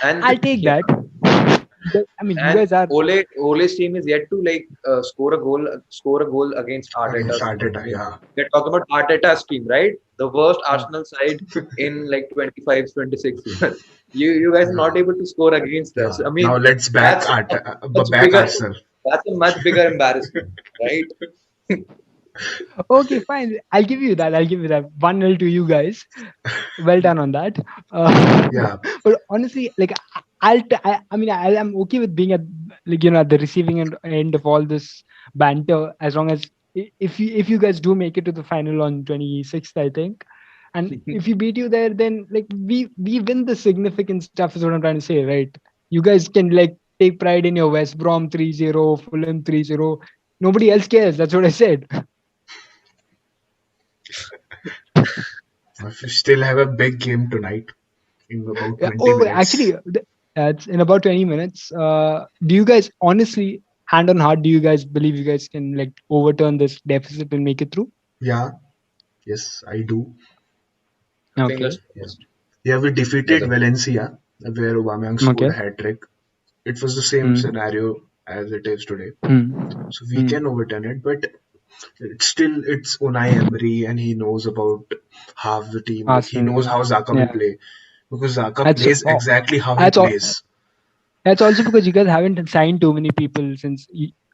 And I'll take yeah, that. I mean, you and guys are. Ole's team is yet to like score a goal against Against Arteta's team. I Arteta, mean, yeah. we're talking about Arteta's team, right? The worst Yeah. Arsenal side in like 25, 26 years. You guys are not able to score against us. Yeah. I Now mean, let's back that's a much back bigger Arsenal. that's a much bigger embarrassment, right? Okay, fine. I'll give you that. I'll give you that. 1-0 to you guys. Well done on that. Yeah. But honestly, like I mean, I'm okay with being at like at the receiving end of all this banter as long as if you guys do make it to the final on 26th, I think, and if you beat you there, then like we win the significant stuff is what I'm trying to say, right? You guys can like take pride in your West Brom 3-0, Fulham 3-0. Nobody else cares. That's what I said. We still have a big game tonight in about Yeah. 20 Oh, actually, minutes. it's in about 20 minutes. Do you guys honestly, hand on heart, do you guys believe you guys can like overturn this deficit and make it through? Yeah. Yes, I do. Okay. Fingers Yeah. crossed. Yeah, we defeated Together. Valencia, where Aubameyang scored Okay. a hat trick. It was the same Hmm. scenario as it is today. Hmm. So we Hmm. can overturn it, but it's Unai Emery and he knows about half the team. Like he Arsenal. knows Yeah. how Zaka will Yeah. play because Zaka That's plays oh, exactly how he that's all. plays. That's also because you guys haven't signed too many people since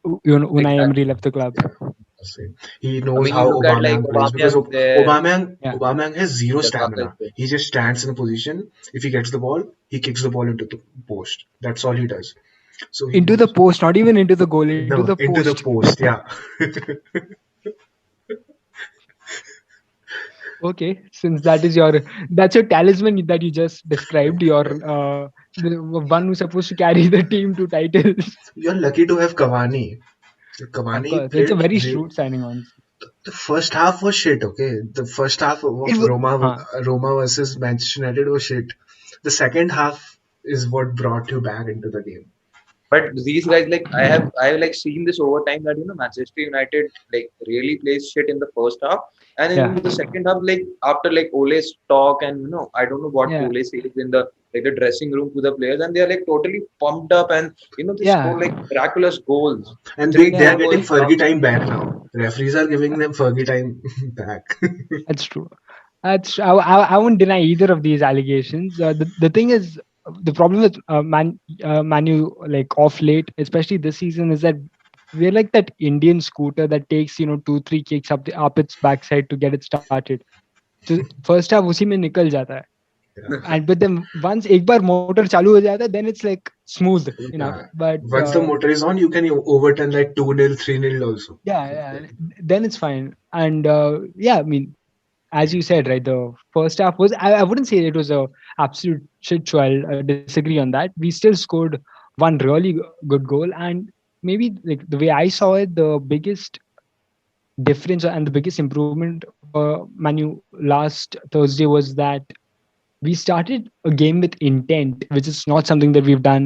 Unai Emery Exactly. left the club. Yeah, same. He I knows mean, you how look at like Aubameyang plays because Aubameyang's there, Yeah. Aubameyang has zero Jasaka is stamina. there. He just stands in a position. If he gets the ball, he kicks the ball into the post. That's all he does. So he Into the knows post, not even into the goal, into the into the post. post. Yeah. Okay, since that's your talisman that you just described, the one who's supposed to carry the team to titles. You're lucky to have Cavani. Of Cavani course, it's a played very zero. shrewd signing on. The first half was shit. Okay, the first half It of was, huh. Roma versus Manchester United was shit. The second half is what brought you back into the game. But these guys, like I have like seen this over time that Manchester United like really plays shit in the first half, and in Yeah, the second half, like after like Ole's talk and I don't know what yeah, Ole says in the like the dressing room to the players, and they are like totally pumped up, and they yeah, score like miraculous goals, And they three are yeah. four getting goals. Fergie time back now. Referees are giving them Fergie time back. That's true. I won't deny either of these allegations. The thing is, the problem with Manu like off late, especially this season, is that we're like that Indian scooter that takes 2-3 kicks up its backside to get it started. तो first half उसी में निकल जाता है. Yeah. And but then once एक बार motor चालू हो जाता है, then it's like smooth enough. Yeah. But Once the motor is on, you can overturn like 2-0, 3-0 also. yeah, yeah, then it's fine. And yeah, I mean, as you said, right, the first half was, I wouldn't say it was a absolute shit show. I'll disagree on that. We still scored one really good goal, and maybe like the way I saw it, the biggest difference and the biggest improvement for Manu last Thursday was that we started a game with intent, which is not something that we've done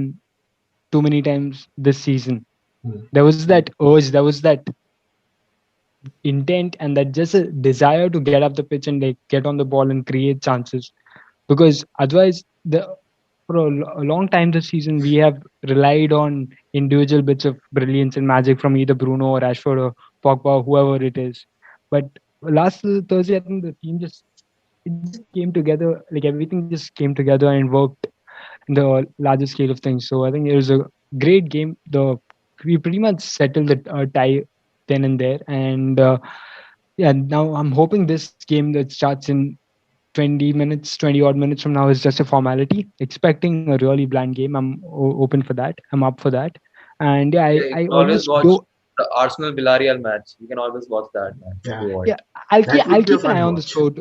too many times this season. Hmm. There was that urge, there was that intent, and that just a desire to get up the pitch and like get on the ball and create chances. Because otherwise, the for a long time this season, we have relied on individual bits of brilliance and magic from either Bruno or Rashford or Pogba or whoever it is. But last Thursday, I think the team just it just came together. Like everything just came together and worked in the larger scale of things. So I think it was a great game. The we pretty much settled the tie then and there, and yeah, now I'm hoping this game that starts in 20 minutes, 20 odd minutes from now is just a formality. Expecting a really bland game. I'm open for that. I'm up for that. And yeah, Yeah, you I can always almost watch do. the Arsenal Villarreal match. You can always watch that match if Yeah. you want. Yeah, I'll keep. That I'll would be a keep an eye fun on the watch. score.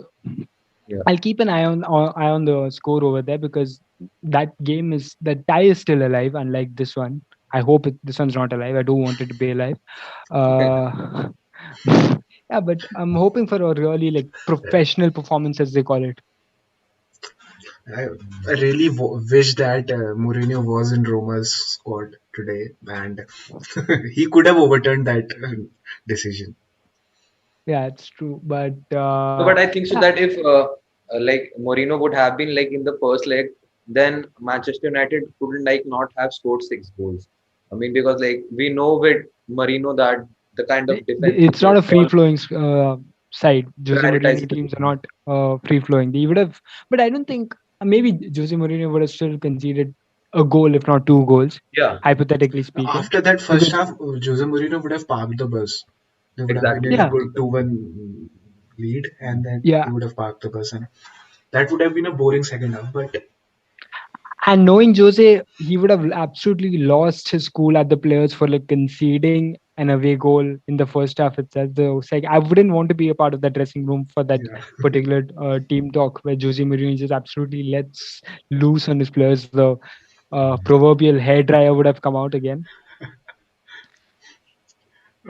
Yeah. I'll keep an eye on the score over there because that game is that tie is still alive. Unlike this one, I hope this one's not alive. I don't want it to be alive. Uh, yeah, but I'm hoping for a really like professional performance, as they call it. I, I really wish that Mourinho was in Roma's squad today, and he could have overturned that decision. Yeah, it's true. But No, but I think so yeah, that if like Mourinho would have been like in the first leg, then Manchester United couldn't like not have scored 6 goals. I mean, because like we know with Mourinho that the kind of defensive it's not a free football flowing side. Jose Mourinho prioritizes the teams are defense. not free flowing. They would have, but I don't think maybe Jose Mourinho would have still conceded a goal, if not 2 goals, Yeah, hypothetically speaking, After that first because half, Jose Mourinho would have parked the bus. They would have been exactly. in a yeah, good 2-1 lead, and then yeah. he would have parked the bus, and that would have been a boring second half. But And knowing Jose, he would have absolutely lost his cool at the players for like conceding an away goal in the first half itself. So it's like I wouldn't want to be a part of that dressing room for that yeah, particular team talk where Jose Mourinho just absolutely lets loose on his players. The proverbial hair dryer would have come out again.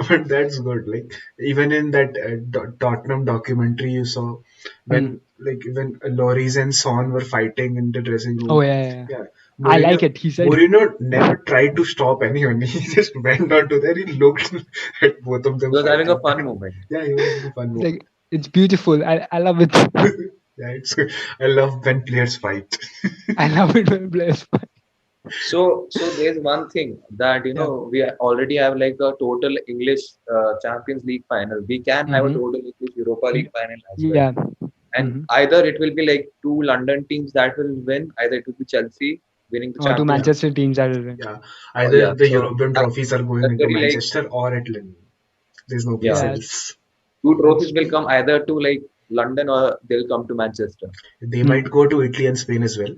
but that's good. Like even in that Tottenham documentary you saw, Hmm. when Lloris and Son were fighting in the dressing Oh room, yeah, yeah, yeah. yeah, I Mourinho like it. He said Mourinho never tried to stop anyone. He just went on to there. He looked at both of He them was having a fighting. fun moment. Yeah, he was having a fun it's moment. like it's beautiful. I love it. Yeah, it's good. I love when players fight. I love it when players fight. So there's one thing that Yeah. already have like a total English Champions League final. We can have a Mm-hmm. total English Europa League final as well. Yeah. And Mm-hmm. either it will be like two London teams that will win, either it will be Chelsea winning the Or two Champions Yeah, League. Manchester teams that will win. yeah. Oh, Either yeah, the so European trophies are going that's into very like Manchester or at London. There's no place yeah, Yeah, else. two that's trophies will come either to like London or they'll come to Manchester. They hmm. might go to Italy and Spain as well.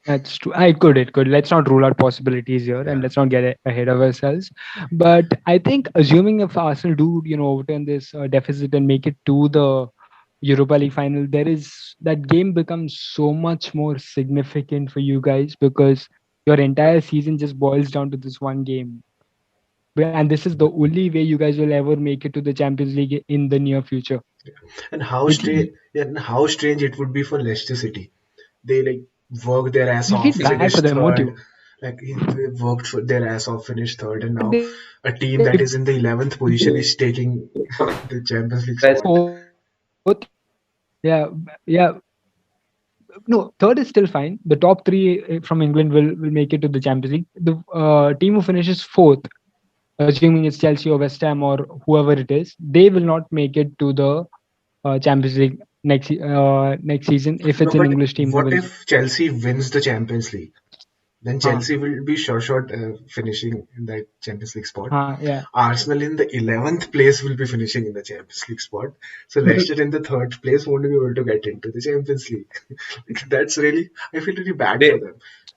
That's true. I could. It could. Let's not rule out possibilities here, and Yeah. let's not get ahead of ourselves. But I think, assuming if Arsenal do, overturn this deficit and make it to the Europa League final, there is that game becomes so much more significant for you guys because your entire season just boils down to this one game. And this is the only way you guys will ever make it to the Champions League in the near future. And how It, strange, yeah, and how strange it would be for Leicester City. They like worked their ass you'll feel off, bad for finished them, won't third. you? Like they worked for their ass off, finished third, and But now they a team that is in the 11th position is taking the Champions League spot. fourth, yeah, yeah. No, third is still fine. The top three from England will make it to the Champions League. The team who finishes fourth, assuming it's Chelsea or West Ham or whoever it is, they will not make it to the Champions League next season if No, it's an but English team who what wins it. if Chelsea wins the Champions League? Then Huh. Chelsea will be short finishing in that Champions League spot. Yeah. Arsenal in the 11th place will be finishing in the Champions League spot. So Leicester in the third place won't be able to get into the Champions League. That's really, I feel really bad for they them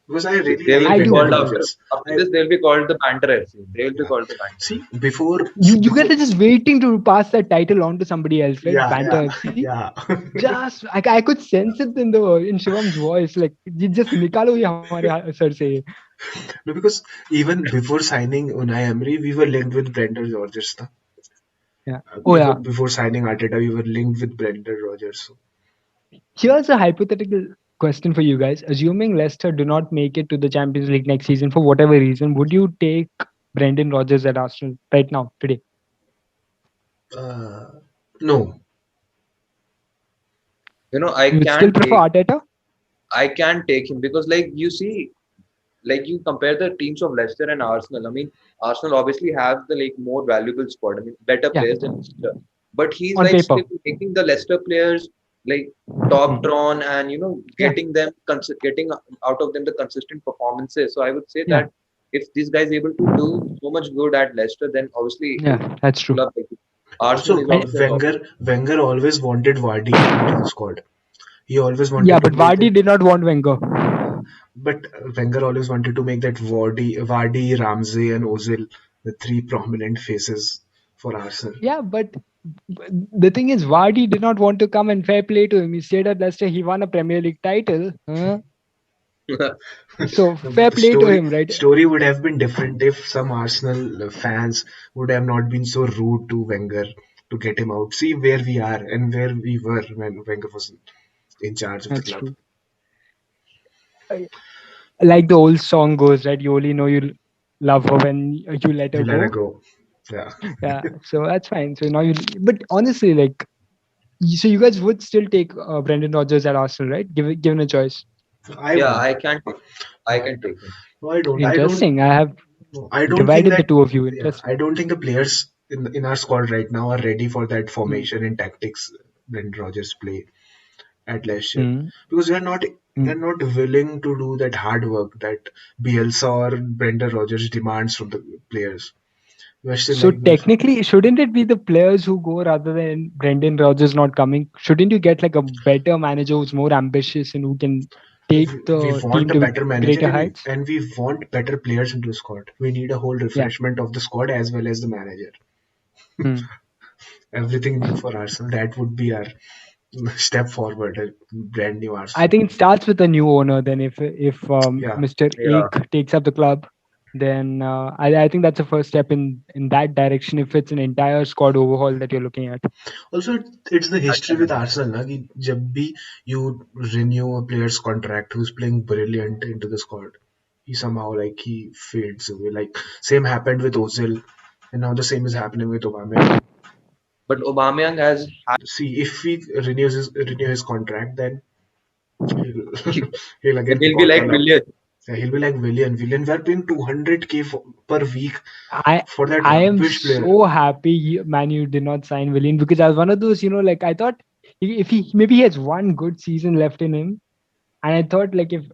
because I really they will like I be do Brendan called too. Rodgers. after I this. They'll be called the Banter FC. They will be Yeah. called the Banter. See, before You guys before are just waiting to pass that title on to somebody else, right? yeah, Banter yeah, FC. yeah. Just I could sense it in Shivam's voice. Like you just nikalo ye hamare sir se. No, because even before signing Unai Emery, we were linked with Brendan Rodgers. Na? Yeah. Oh Before yeah. before signing Arteta, we were linked with Brendan Rodgers. So, Here's a hypothetical question for you guys. Assuming Leicester do not make it to the Champions League next season for whatever reason, would you take Brendan Rodgers at Arsenal right now today? uh, no, I You would still can prefer take Arteta? him because like you see, like you compare the teams of Leicester and Arsenal. I mean, Arsenal obviously have the like more valuable squad. I mean, better Yeah. players than Leicester. But he's On like paper. still making the Leicester players like top Hmm. drawn and Yeah. getting out of them the consistent performances. So I would say Yeah. that if this guy is able to do so much good at Leicester, then obviously his Yeah. That's true. club like Arsenal also is And obviously a top. Wenger always wanted Vardy into the squad. He always yeah, wanted to but make Vardy that. did not want Wenger. Yeah, but Wenger always wanted to make that Vardy, Ramsey, and Ozil the three prominent faces for Arsenal. Yeah, but the thing is, Vardy did not want to come, and fair play to him. He stayed at Leicester. He won a Premier League title. Huh? So No, but fair the play to him, right? story would have been different if some Arsenal fans would have not been so rude to Wenger to get him out. See where we are and where we were when Wenger was in charge of the That's club. true. Uh, Like the old song goes, right? You only know you love her when you let You her let her go. go. Yeah, Yeah, so that's fine. So now you, but honestly, like, so you guys would still take Brendan Rodgers at Arsenal, right? Given a choice. I Yeah, would. I can take No, I I, can take him. no, I don't. I don't. Interesting. I have No, I don't think divided the that. two of you. Yeah, Interesting. I don't think the players in our squad right now are ready for that Mm. formation and tactics when Rogers play at Leicester Mm. because they're Mm. not willing to do that hard work that Bielsa or Brendan Rodgers demands from the players. We're still So like technically, shouldn't it be the players who go rather than Brendan Rodgers not coming? Shouldn't you get like a better manager who's more ambitious and who can take we the want team a to better manager greater and heights? we want better players into the squad. We need a whole Yeah. refreshment of the squad as well as the manager. Mm. Everything new for Arsenal. That would be our step forward, a brand new I Arsenal. think it starts with a new owner. Then if Yeah. Mr. Yeah. Ek takes up the club, then I think that's the first step in that direction. If it's an entire squad overhaul that you're looking at. Also, it's the I history can with agree. Arsenal. Na, कि जब भी you renew a player's contract who's playing brilliant into the squad, he somehow like he fades away. Like same happened with Ozil, and now the same is happening with Aubameyang. But Aubameyang has See, if he renew his contract, then he'll he, he'll then again he'll be like bottle up. Willian. Yeah, he'll be like Willian. Willian, we're paying 200K per week I for that I am rubbish player. so happy Man U did not sign Willian because I was one of those, like I thought if he maybe he has one good season left in him, and I thought like if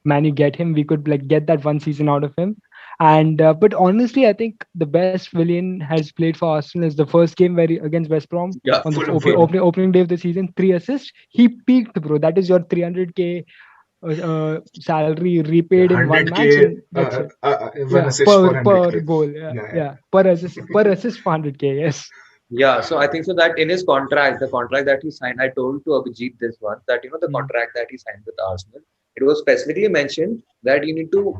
Man U get him, we could like get that one season out of him. And but honestly, I think the best Willian has played for Arsenal is the first game where against West Brom Yeah, on the Fulham, Fulham. opening day of the season, 3 assists. He peaked, bro. That is your 300K salary Yeah, repaid in one match, 100K, and that's it. one Yeah, assist for per 100K. goal. Yeah, Yeah, yeah. yeah, per assist for 100K. Yes. yeah. So I think so that in his contract, the contract that he signed, I told to Abhijit this one that the Mm. contract that he signed with Arsenal, it was specifically mentioned that you need to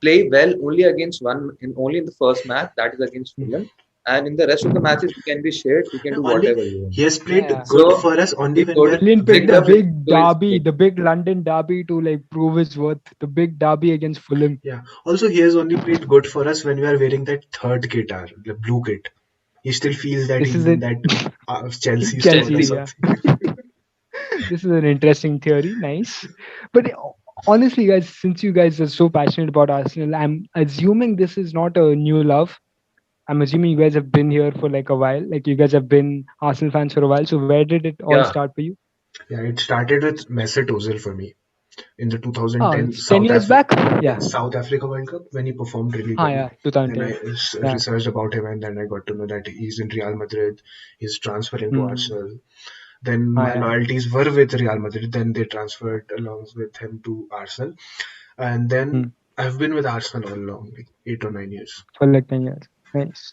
play well only against only in the first match, that is against Mm. Fulham, and in the rest of the matches you can be shared, you can do Only whatever you want. he has played Yeah. good So for us only he when we told are Willian picked picked the up winning. big to his derby, the big London derby to like prove his worth. The big derby against Fulham. Yeah. Also, he has only played good for us when we are wearing that third kit, the blue kit. He still feels that This he's is in it. that Chelsea squad or Chelsea. Chelsea. Yeah. something. This is an interesting theory. Nice. But honestly, guys, since you guys are so passionate about Arsenal, I'm assuming this is not a new love. I'm assuming you guys have been here for like a while. Like you guys have been Arsenal fans for a while. So where did it all Yeah, start for you? Yeah, it started with Mesut Ozil for me. in the It's 2010 10 years back. Yeah. South Africa World Cup when he performed really Ah, well. yeah. Then I 2010. Yeah. researched about him, and then I got to know that he's in Real Madrid. He's transferring to Hmm. Arsenal. Then Ah, my yeah. loyalties were with Real Madrid. Then they transferred along with him to Arsenal, and then Hmm. I've been with Arsenal all along, like 8 or 9 years. For like 10 years. Nice.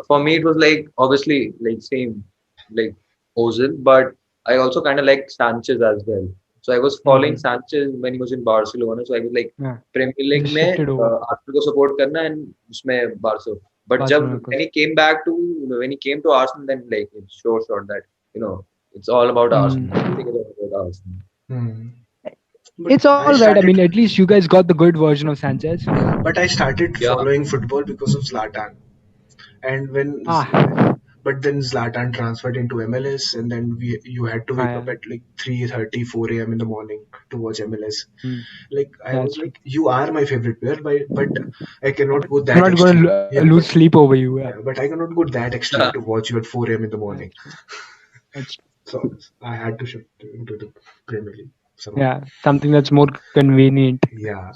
For me, it was like obviously like same like Ozil, but I also kind of like Sanchez as well. So I was following Hmm. Sanchez when he was in Barcelona. So I was like Yeah. Premier League Just में shifted over. Arsenal को support करना and उसमें Barca. But जब Barcelona, of when course. he came back to when he came to Arsenal, then like it's sure that you know it's all about Hmm. Arsenal. Everything is all about Arsenal. Hmm. But It's all I right. I mean, started, at least you guys got the good version of Sanchez. yeah, but I started Yeah, following football because of Zlatan. And Ah. but then Zlatan transferred into MLS, and then you had to Ah, wake up yeah. at like 3:30, 4 a.m. in the morning to watch MLS. Hmm. Like I That's was true. like, you are my favorite player, but I cannot go I'm that not going extreme. to Yeah, lose sleep over you. Yeah. yeah, but I cannot go that extreme to watch you at 4 a.m. in the morning. That's true. That's true. So I had to shift into the Premier League somehow. Yeah. Something that's more convenient. Yeah,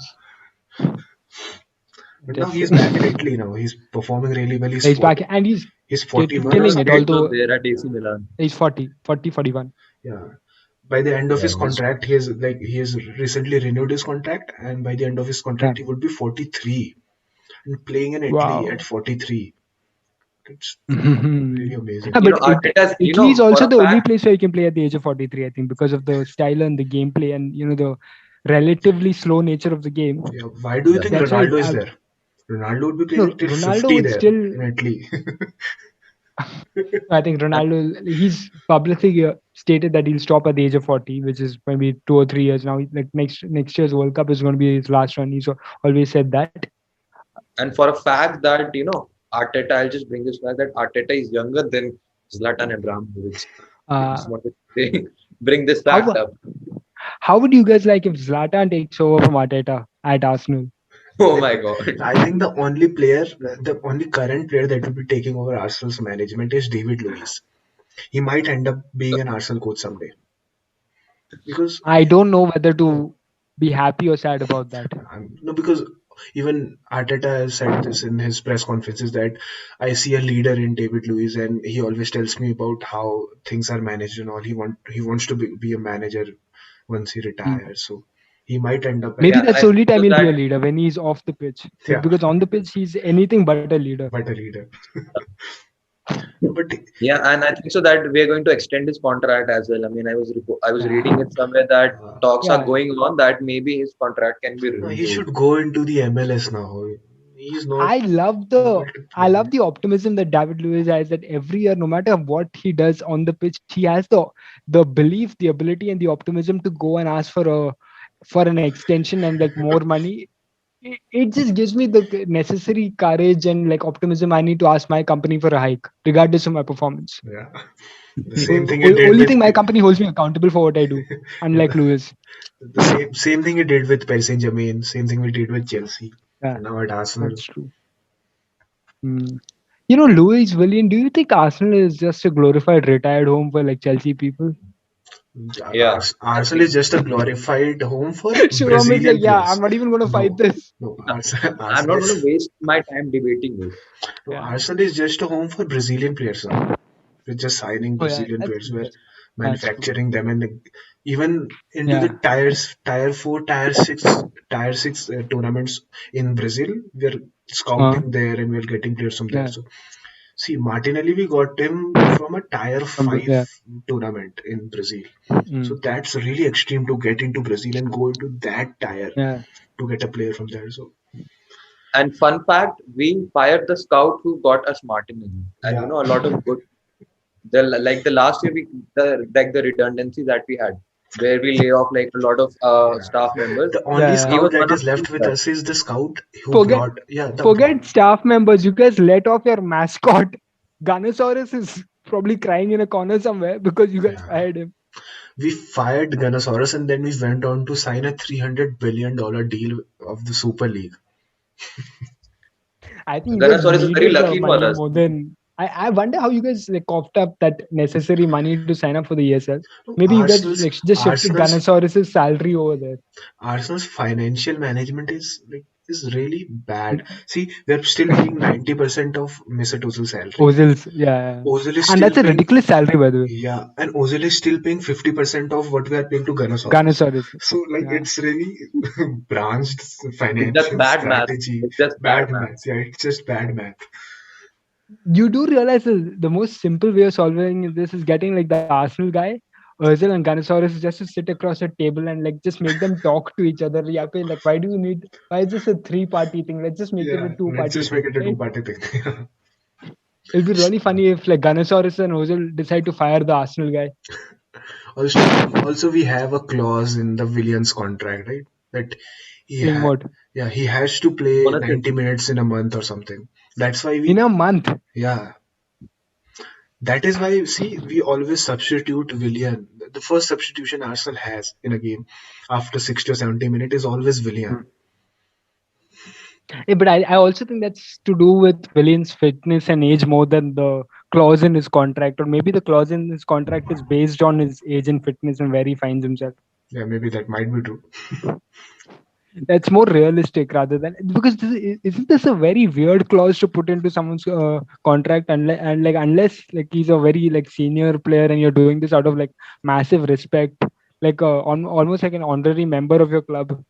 but now Just he's saying. back in Italy now. He's performing really well. He's He's back 40. and he's He's 41 he or was killing it. something. great though Although there at AC Milan. he's 40, 41. Yeah. By the end of Yeah, his he's contract, he has recently renewed his contract, and by the end of his Yeah. contract, he would be 43 and playing in Italy at Wow. 43. It's really Yeah, amazing. you but know Arteta's Italy is for also a the only fact. place where you can play at the age of 43, I think, because of the style and the gameplay and the relatively slow nature of the game. Yeah, why do you Yeah. think That's why Ronaldo is there? Ronaldo would be playing no till Ronaldo 50 would there still. in Italy. I think Ronaldo, he's publicly stated that he'll stop at the age of 40, which is maybe 2 or 3 years now. Like next year's World Cup is going to be his last run. He's always said that. And for a fact that, Arteta, I'll just bring this back that Arteta is younger than Zlatan Ibrahimovic. I Uh, just wanted to bring this fact how up. how would you guys like if Zlatan takes over from Arteta at Arsenal? Oh my God. I think the only current player that will be taking over Arsenal's management is David Luiz. He might end up being an Arsenal coach someday because I don't know whether to be happy or sad about that. no, because even Arteta has said this in his press conferences that I see a leader in David Luiz, and he always tells me about how things are managed and all. He wants to be a manager once he Hmm. retires, so he might end up Maybe Yeah, that's I the think only time so he'll be a that, leader when he's off the pitch. yeah, Because on the pitch he's anything but a leader. but a leader. But yeah, and I think so that we are going to extend his contract as well. I mean, I was Yeah, reading it somewhere that talks are yeah. going on that maybe his contract can be no, he renewed. should go into the MLS now. He's not I love able the to I play. love the optimism that David Luiz has that every year, no matter what he does on the pitch, he has the belief, the ability, and the optimism to go and ask for an extension and like more money. It just gives me the necessary courage and like optimism I need to ask my company for a hike, regardless of my performance. Yeah, the same thing he did Only with thing my company holds me accountable for what I do, unlike Lewis. the same thing he did with Paris Saint-Germain. Same thing we did with Chelsea, Yeah, and now at Arsenal. that's true. Hmm. Louis Willian, do you think Arsenal is just a glorified retired home for like Chelsea people? Yeah, I Arsenal is think just a glorified home for Shivam is like, Brazilian yeah, I'm players. not even going to fight No, this. no, I'm Arsenal not going is to waste my time debating this. no, Yeah. Arsenal is just a home for Brazilian players now. We're just signing Oh yeah, Brazilian that's players. true. We're That's true. manufacturing them, and even into the Yeah. tier four, tier six tournaments in Brazil. We're Uh, scouting there, and we're getting players from there. yeah. So see, Martinelli, we got him from a tier five Yeah. tournament in Brazil. So Mm, that's really extreme to get into Brazil and go into that tier yeah. to get a player from there. So And fun fact, we fired the scout who got us Martinelli. And yeah, a lot of good like the last year the redundancy that we had where we lay off like a lot of yeah. staff members. The only Yeah. He scout was that one of is these left with guys. us is the scout who Forget brought the forget staff members. You guys let off your mascot. Gunnosaurus is probably crying in a corner somewhere because you guys yeah. fired him. We fired Gunnosaurus, and then we went on to sign a $300 billion deal of the Super League. I think you guys Ganasaurus is very needed the lucky for money us. more than I wonder how you guys like coughed up that necessary money to sign up for the ESL. No, Maybe you guys like just shifted Gunnosaurus's salary over there. Arsenal's financial management is really bad. See, they're still paying 90% of Mesut Ozil's salary. Ozil's, yeah. Ozil is And still that's a paying, ridiculous salary, by the way. yeah, and Ozil is still paying 50% of what we are paying to Gunnosaurus. Gunnosaurus. So like Yeah. it's really branched It's just financial bad math. strategy, It's just bad bad math. math. Yeah, it's just bad math. You do realize the most simple way of solving this is getting like the Arsenal guy, Ozil and Gunnosaurus just to sit across a table and like just make them talk to each other. Yeah, okay, like why is this a three-party thing? Let's just make it a Yeah, let's two-party just make thing, it a right? two-party thing. It'll be really funny if like Gunnosaurus and Ozil decide to fire the Arsenal guy. Also, we have a clause in the Williams contract, right? That he Saying ha what? yeah, he has to play Bonuses. 90 minutes in a month or something. That's why In we, a month. yeah, that is why, see, we always substitute Willian. The first substitution Arsenal has in a game after 60 or 70 minutes is always Willian. Yeah, but I also think that's to do with Willian's fitness and age more than the clause in his contract, or maybe the clause in his contract is based on his age and fitness and where he finds himself. Yeah, maybe that might be true. That's more realistic rather than because isn't this a very weird clause to put into someone's contract, and like unless like he's a very like senior player and you're doing this out of like massive respect, like on almost like an honorary member of your club.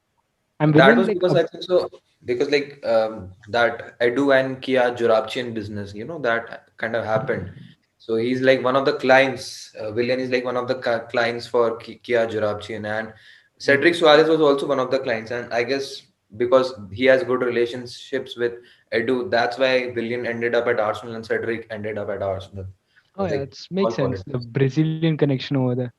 I'm That willing was like because I think so. Because like that Edu and Kia Jorabchian business, that kind of happened. So he's like one of the clients. Willian is like one of the clients for Kia Jorabchian, and Cedric Suarez was also one of the clients. And I guess because he has good relationships with Edu, that's why Willian ended up at Arsenal and Cedric ended up at Arsenal. oh But yeah, like it all makes sense. The politics. Brazilian connection over there.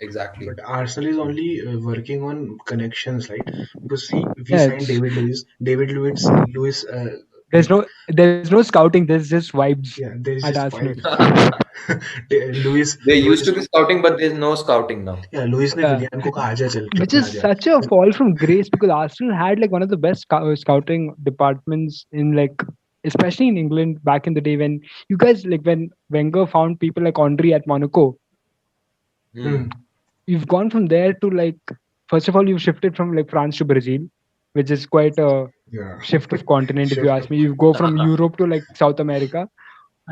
Exactly. But Arsenal is only working on connections, right? Because see, we Yeah, signed it's David Lewis. Lewis, like, there's no scouting. There's just vibes yeah, there at is just Arsenal. vibes. Lewis, There used to Lewis, be scouting, but there's no scouting now. yeah, Lewis ने Yeah. विलियन को कहा आजा चल के Which अपना is जा. such a fall from grace because Arsenal had like one of the best scouting departments in like especially in England back in the day when you guys like when Wenger found people like Henry at Monaco. Hmm. Hmm. You've gone from there to like first of all you've shifted from like France to Brazil, which is quite a Yeah. shift of continent if you Shift. ask me. You go from Europe to like South America.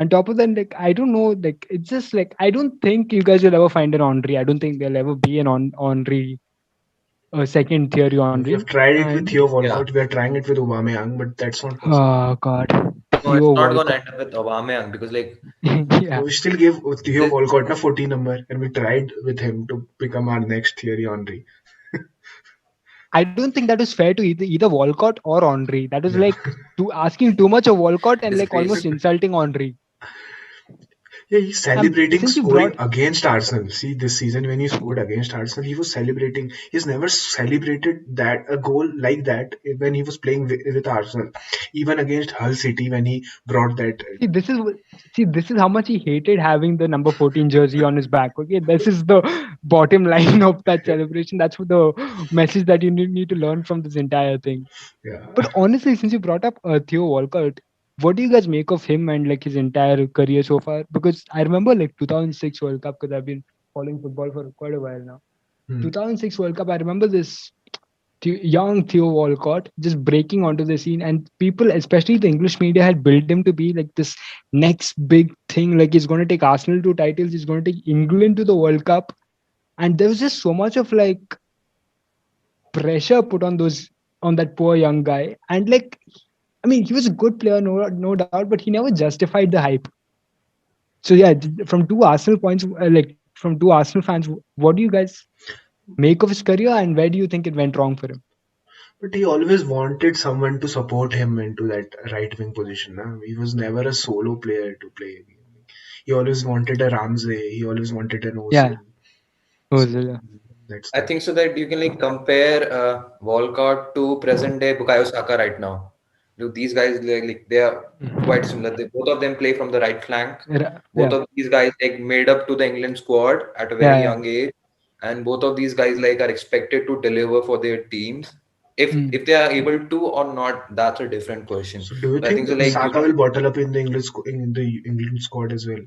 On top of that, like I don't know, like it's just like I don't think you guys will ever find an Henry. I don't think there'll ever be an Henry, a second Thierry We Henry. have tried it with And Theo Yeah. Walcott. We are trying it with Aubameyang, but that's not possible. oh god, No, it's Theo not gonna Walcott. end up with Aubameyang because like Yeah, We still gave Theo this, Walcott a 40 number, and we tried with him to become our next Thierry Henry. I don't think that was fair to either Walcott or Henry. That was Yeah. like asking too much of Walcott and like almost disgrace. insulting Henry. Yeah, he's celebrating Since you scoring brought against Arsenal. See, this season when he scored against Arsenal, he was celebrating. He's never celebrated that a goal like that when he was playing with Arsenal. Even against Hull City when he brought that. see this is see this is how much he hated having the number 14 jersey on his back. Okay, this is the bottom line of that celebration. That's what the message that you need to learn from this entire thing. Yeah. But honestly, since you brought up Theo Walcott, what do you guys make of him and like his entire career so far? Because I remember like 2006 World Cup because I've been following football for quite a while now. Hmm. 2006 World Cup, I remember this young Theo Walcott just breaking onto the scene, and people, especially the English media, had built him to be like this next big thing. Like he's going to take Arsenal to titles, he's going to take England to the World Cup, and there was just so much of like pressure put on that poor young guy. And like, I mean, he was a good player, no doubt, but he never justified the hype. So yeah, from two Arsenal points, like from two Arsenal fans, what do you guys make of his career, and where do you think it went wrong for him? But he always wanted someone to support him into that right wing position. Nah? He was never a solo player to play. He always wanted a Ramsey. He always wanted an Yeah, Ozil. So Ozil. that's I that. think so that you can like compare Walcott to present day Bukayo Saka right now. These guys like they are quite similar. Both of them play from the right flank. Both Yeah, of these guys like made up to the England squad at a very yeah, young age, and both of these guys like are expected to deliver for their teams. If they are able to or not, that's a different question. So do you So I think think so. Like Saka will bottle up in the England squad as well?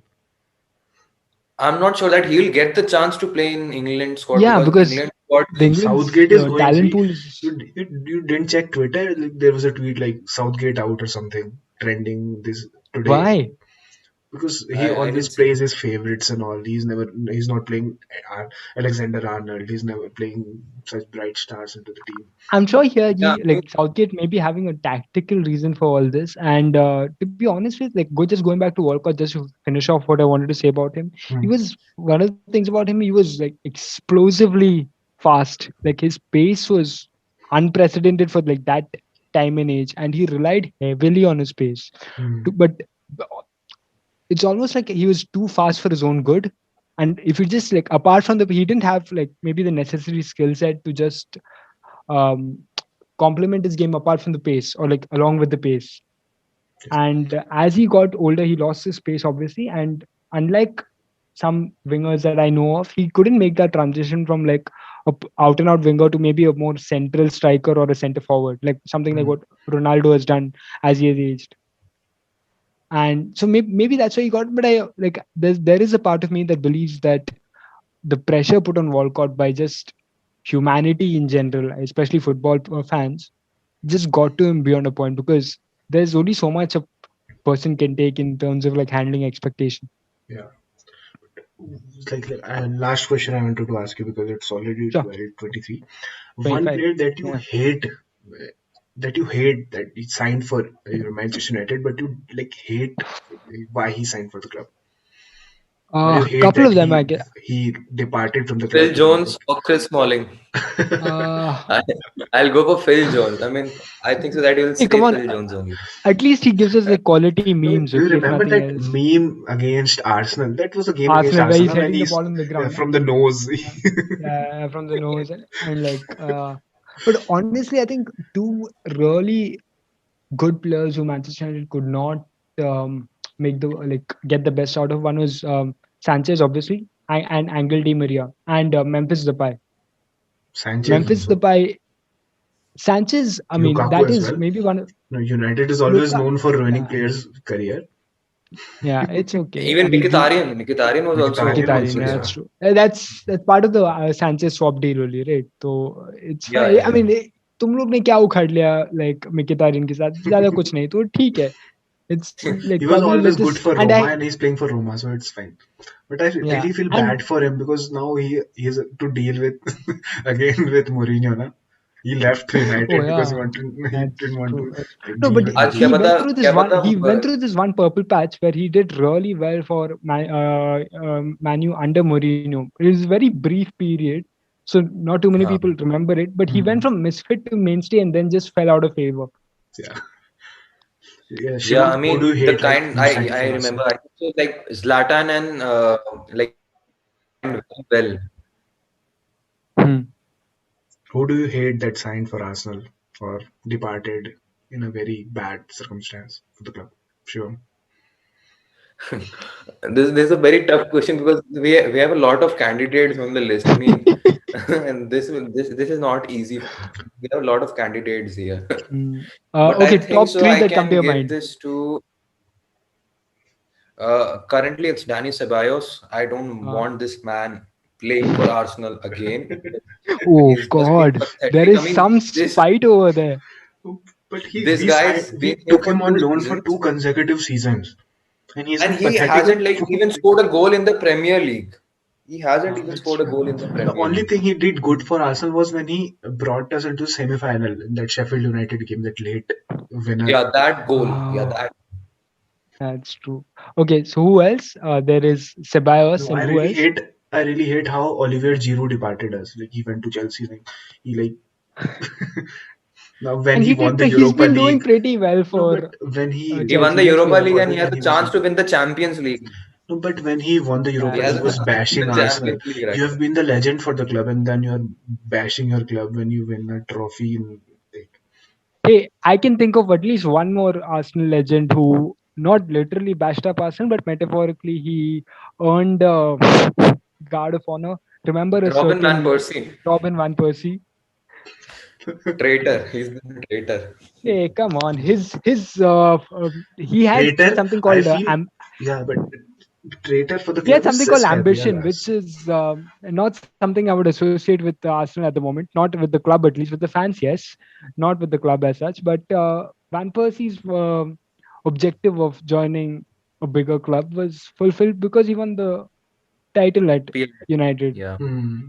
I'm not sure that he'll get the chance to play in England squad Yeah, because because England squad the is England's Southgate is going. talent See, pool is. you didn't check Twitter. Like, there was a tweet like Southgate out or something trending this today Why? because he I always didn't see. plays his favorites and all. He's not playing Alexander Arnold. He's never playing such bright stars into the team. I'm sure here Yeah, he like Southgate may be having a tactical reason for all this. And to be honest with like go just going back to Walcott just to finish off what I wanted to say about him. He Hmm. was one of the things about him. He was like explosively fast. Like his pace was unprecedented for like that time and age, and he relied heavily on his pace. Hmm. But it's almost like he was too fast for his own good. And if you just like apart from the he didn't have like maybe the necessary skill set to just um, complement his game apart from the pace or like along with the pace. And as he got older, he lost his pace obviously. And unlike some wingers that I know of, he couldn't make that transition from like out and out winger to maybe a more central striker or a center forward, like something like Hmm. what Ronaldo has done as he has aged. And so maybe that's why he got. But I like there is a part of me that believes that the pressure put on Walcott by just humanity in general, especially football fans, just got to him beyond a point because there's only so much a person can take in terms of like handling expectation. Yeah. It's last question I wanted to ask you because it's already Sure, 12:23. One 25. player that you Yeah. hate, that he signed for Manchester United, but you like hate why he signed for the club, or you hate Couple that of them, I guess. he departed from the Phil club to go Jones or Chris Smalling. Uh, I, I'll go for Phil Jones. I mean, I think so that you'll hey, say come on. Phil Jones only. At least he gives us like quality No, memes, do you if remember nothing that else. meme against Arsenal? That was a game against Arsenal, where he's Arsenal when hitting the he's ball on the ground. from the nose. From the nose and like but honestly I think two really good players who Manchester United could not make the like get the best out of. One was Sanchez obviously and Angel Di Maria and Memphis Depay. Sanchez Memphis also, Depay, Sanchez, I mean Lukaku that as is well. maybe one of No, United is always Luka. known for ruining Yeah, players' career. yeah, it's okay. Even We Mkhitaryan was also Mkhitaryan Mkhitaryan, also, yeah, good. that's yeah. true. That's part of the Sanchez swap deal only, right? So it's Yeah, fine. yeah, I yeah. mean, तुम लोग ने क्या उखाड़ लिया like Mkhitaryan के साथ ज्यादा कुछ नहीं तो ठीक है. It's like He was probably let's always good just for and Roma I and he's playing for Roma, so it's fine. But I yeah really feel bad and for him because now he has to deal with again with Mourinho. Na? He left oh United because yeah, he didn't that's want true. to That's true. like, No, deal but with आज क्या he Mourinho. पता went through this क्या one. पता He went through this one purple patch where he did really well for Manu under Mourinho. It was a very brief period, so not too many हाँ. people remember it. But he went Hmm. from misfit to mainstay and then just fell out of favor. Yeah, yeah. Yeah, I Shivam, who do you mean the hate like kind who signed I for remember Arsenal? I think so like Zlatan and like very well. Hmm. Who do you hate that signed for Arsenal or departed in a very bad circumstance for the club? Shivam. This is a very tough question because we have a lot of candidates on the list. I mean, and this is not easy. We have a lot of candidates here, Hmm. but I Okay, think top so. three I that come to can your give mind. this to currently it's Danny Ceballos. I don't Uh, want this man playing for Arsenal again. oh He's just been God, there pathetic. I is mean, some spite over there. But this guy's he been here took for him on two loan for seasons two consecutive seasons, and he's and been he pathetic. hasn't like even scored a goal in the Premier League. He hasn't even That's scored a true. goal in the The Premier only League. thing he did good for Arsenal was when he brought us into semi-final in that Sheffield United game, that late winner. Yeah, that goal. Yeah, Oh, that. that's true. Okay, so who else? There is Ceballos No, and who else? I really hate how Olivier Giroud departed us. Like he went to Chelsea, like he like now when And he won the he's Europa been doing League. pretty well No, but for when he He won Chelsea. the Let's Europa face League it. and he when has he a was chance to win the Champions League. no, but when he won the Europa He League, has he a That's was chance to win bashing the Arsenal. Champions League right You have been the legend for the club, and then you are bashing your club when you win a trophy. Like, hey, I can think of at least one more Arsenal legend who not literally bashed up Arsenal, but metaphorically he earned a Guard of Honor. Remember a Robin van certain Persie. Robin van Persie? Traitor. He's the traitor. Hey, come on. He had Traitor, something I called feel, yeah, but traitor for the he had club is something called just ambition, Gabrielas. which is not something I would associate with Arsenal at the moment. Not with the club, at least with the fans, yes. Not with the club as such. But Van Persie's objective of joining a bigger club was fulfilled because he won the title at PL. United. Yeah. Hmm.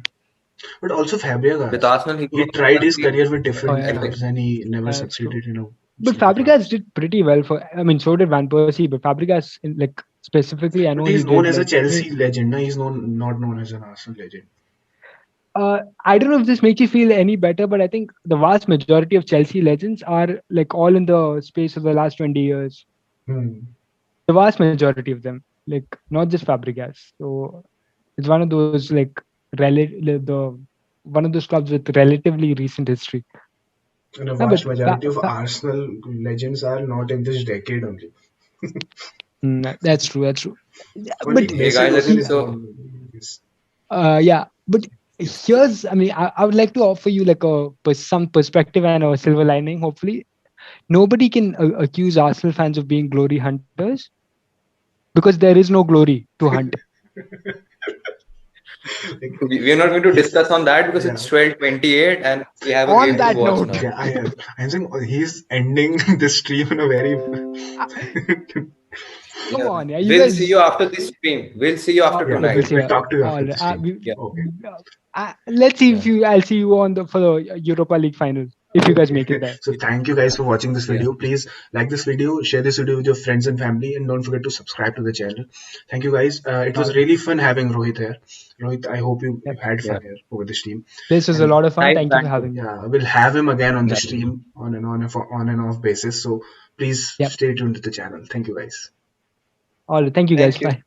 But also With Fabregas, Arsenal, he he got tried his the career with Oh different yeah, clubs FA. and he never that's true. succeeded, But staying with Arsenal. Fabregas did pretty well for. I mean, so did Van Persie. But Fabregas, like specifically, I But know he's he known did as a like. Chelsea legend. No, he's not known as an Arsenal legend. I don't know if this makes you feel any better, but I think the vast majority of Chelsea legends are like all in the space of the last 20 years. Hmm. The vast majority of them, like not just Fabregas. So it's one of those like the one of those clubs with relatively recent history. And a No, but vast majority of Arsenal legends are not in this decade only. that's true. That's true. Yeah, Only but Hey Mesut guys, I Ozil think is so. known. Yes. yeah, but here's, I mean, I would like to offer you like some perspective and a silver lining. Hopefully, nobody can accuse Arsenal fans of being glory hunters because there is no glory to hunt. Like, We're not going to he's, discuss on that because yeah. it's 12:28 and we have a On game to that watch note, now. Okay, I'm saying he's ending this stream in a very. come Yeah. on, yeah, you We'll see you guys. after this stream. We'll see you after Yeah, We'll tonight. see. we'll talk to you All after the right, stream. Yeah. Okay. let's see if Yeah. you. I'll see you on the for the Europa League final if you guys Okay. make it there. So thank you guys for watching this Yeah. video. Please like this video, share this video with your friends and family, and don't forget to subscribe to the channel. Thank you guys. It All was right. really fun having Rohit here. Rohit, I hope you Yep. had Yeah. fun here over the stream. This was a And lot of fun. Nice Thank you for banter. having me. yeah, we'll have him again on the Nice. stream on and off basis. So please Yep. stay tuned to the channel. Thank you guys. All right. Thank you guys. Thank you. Bye.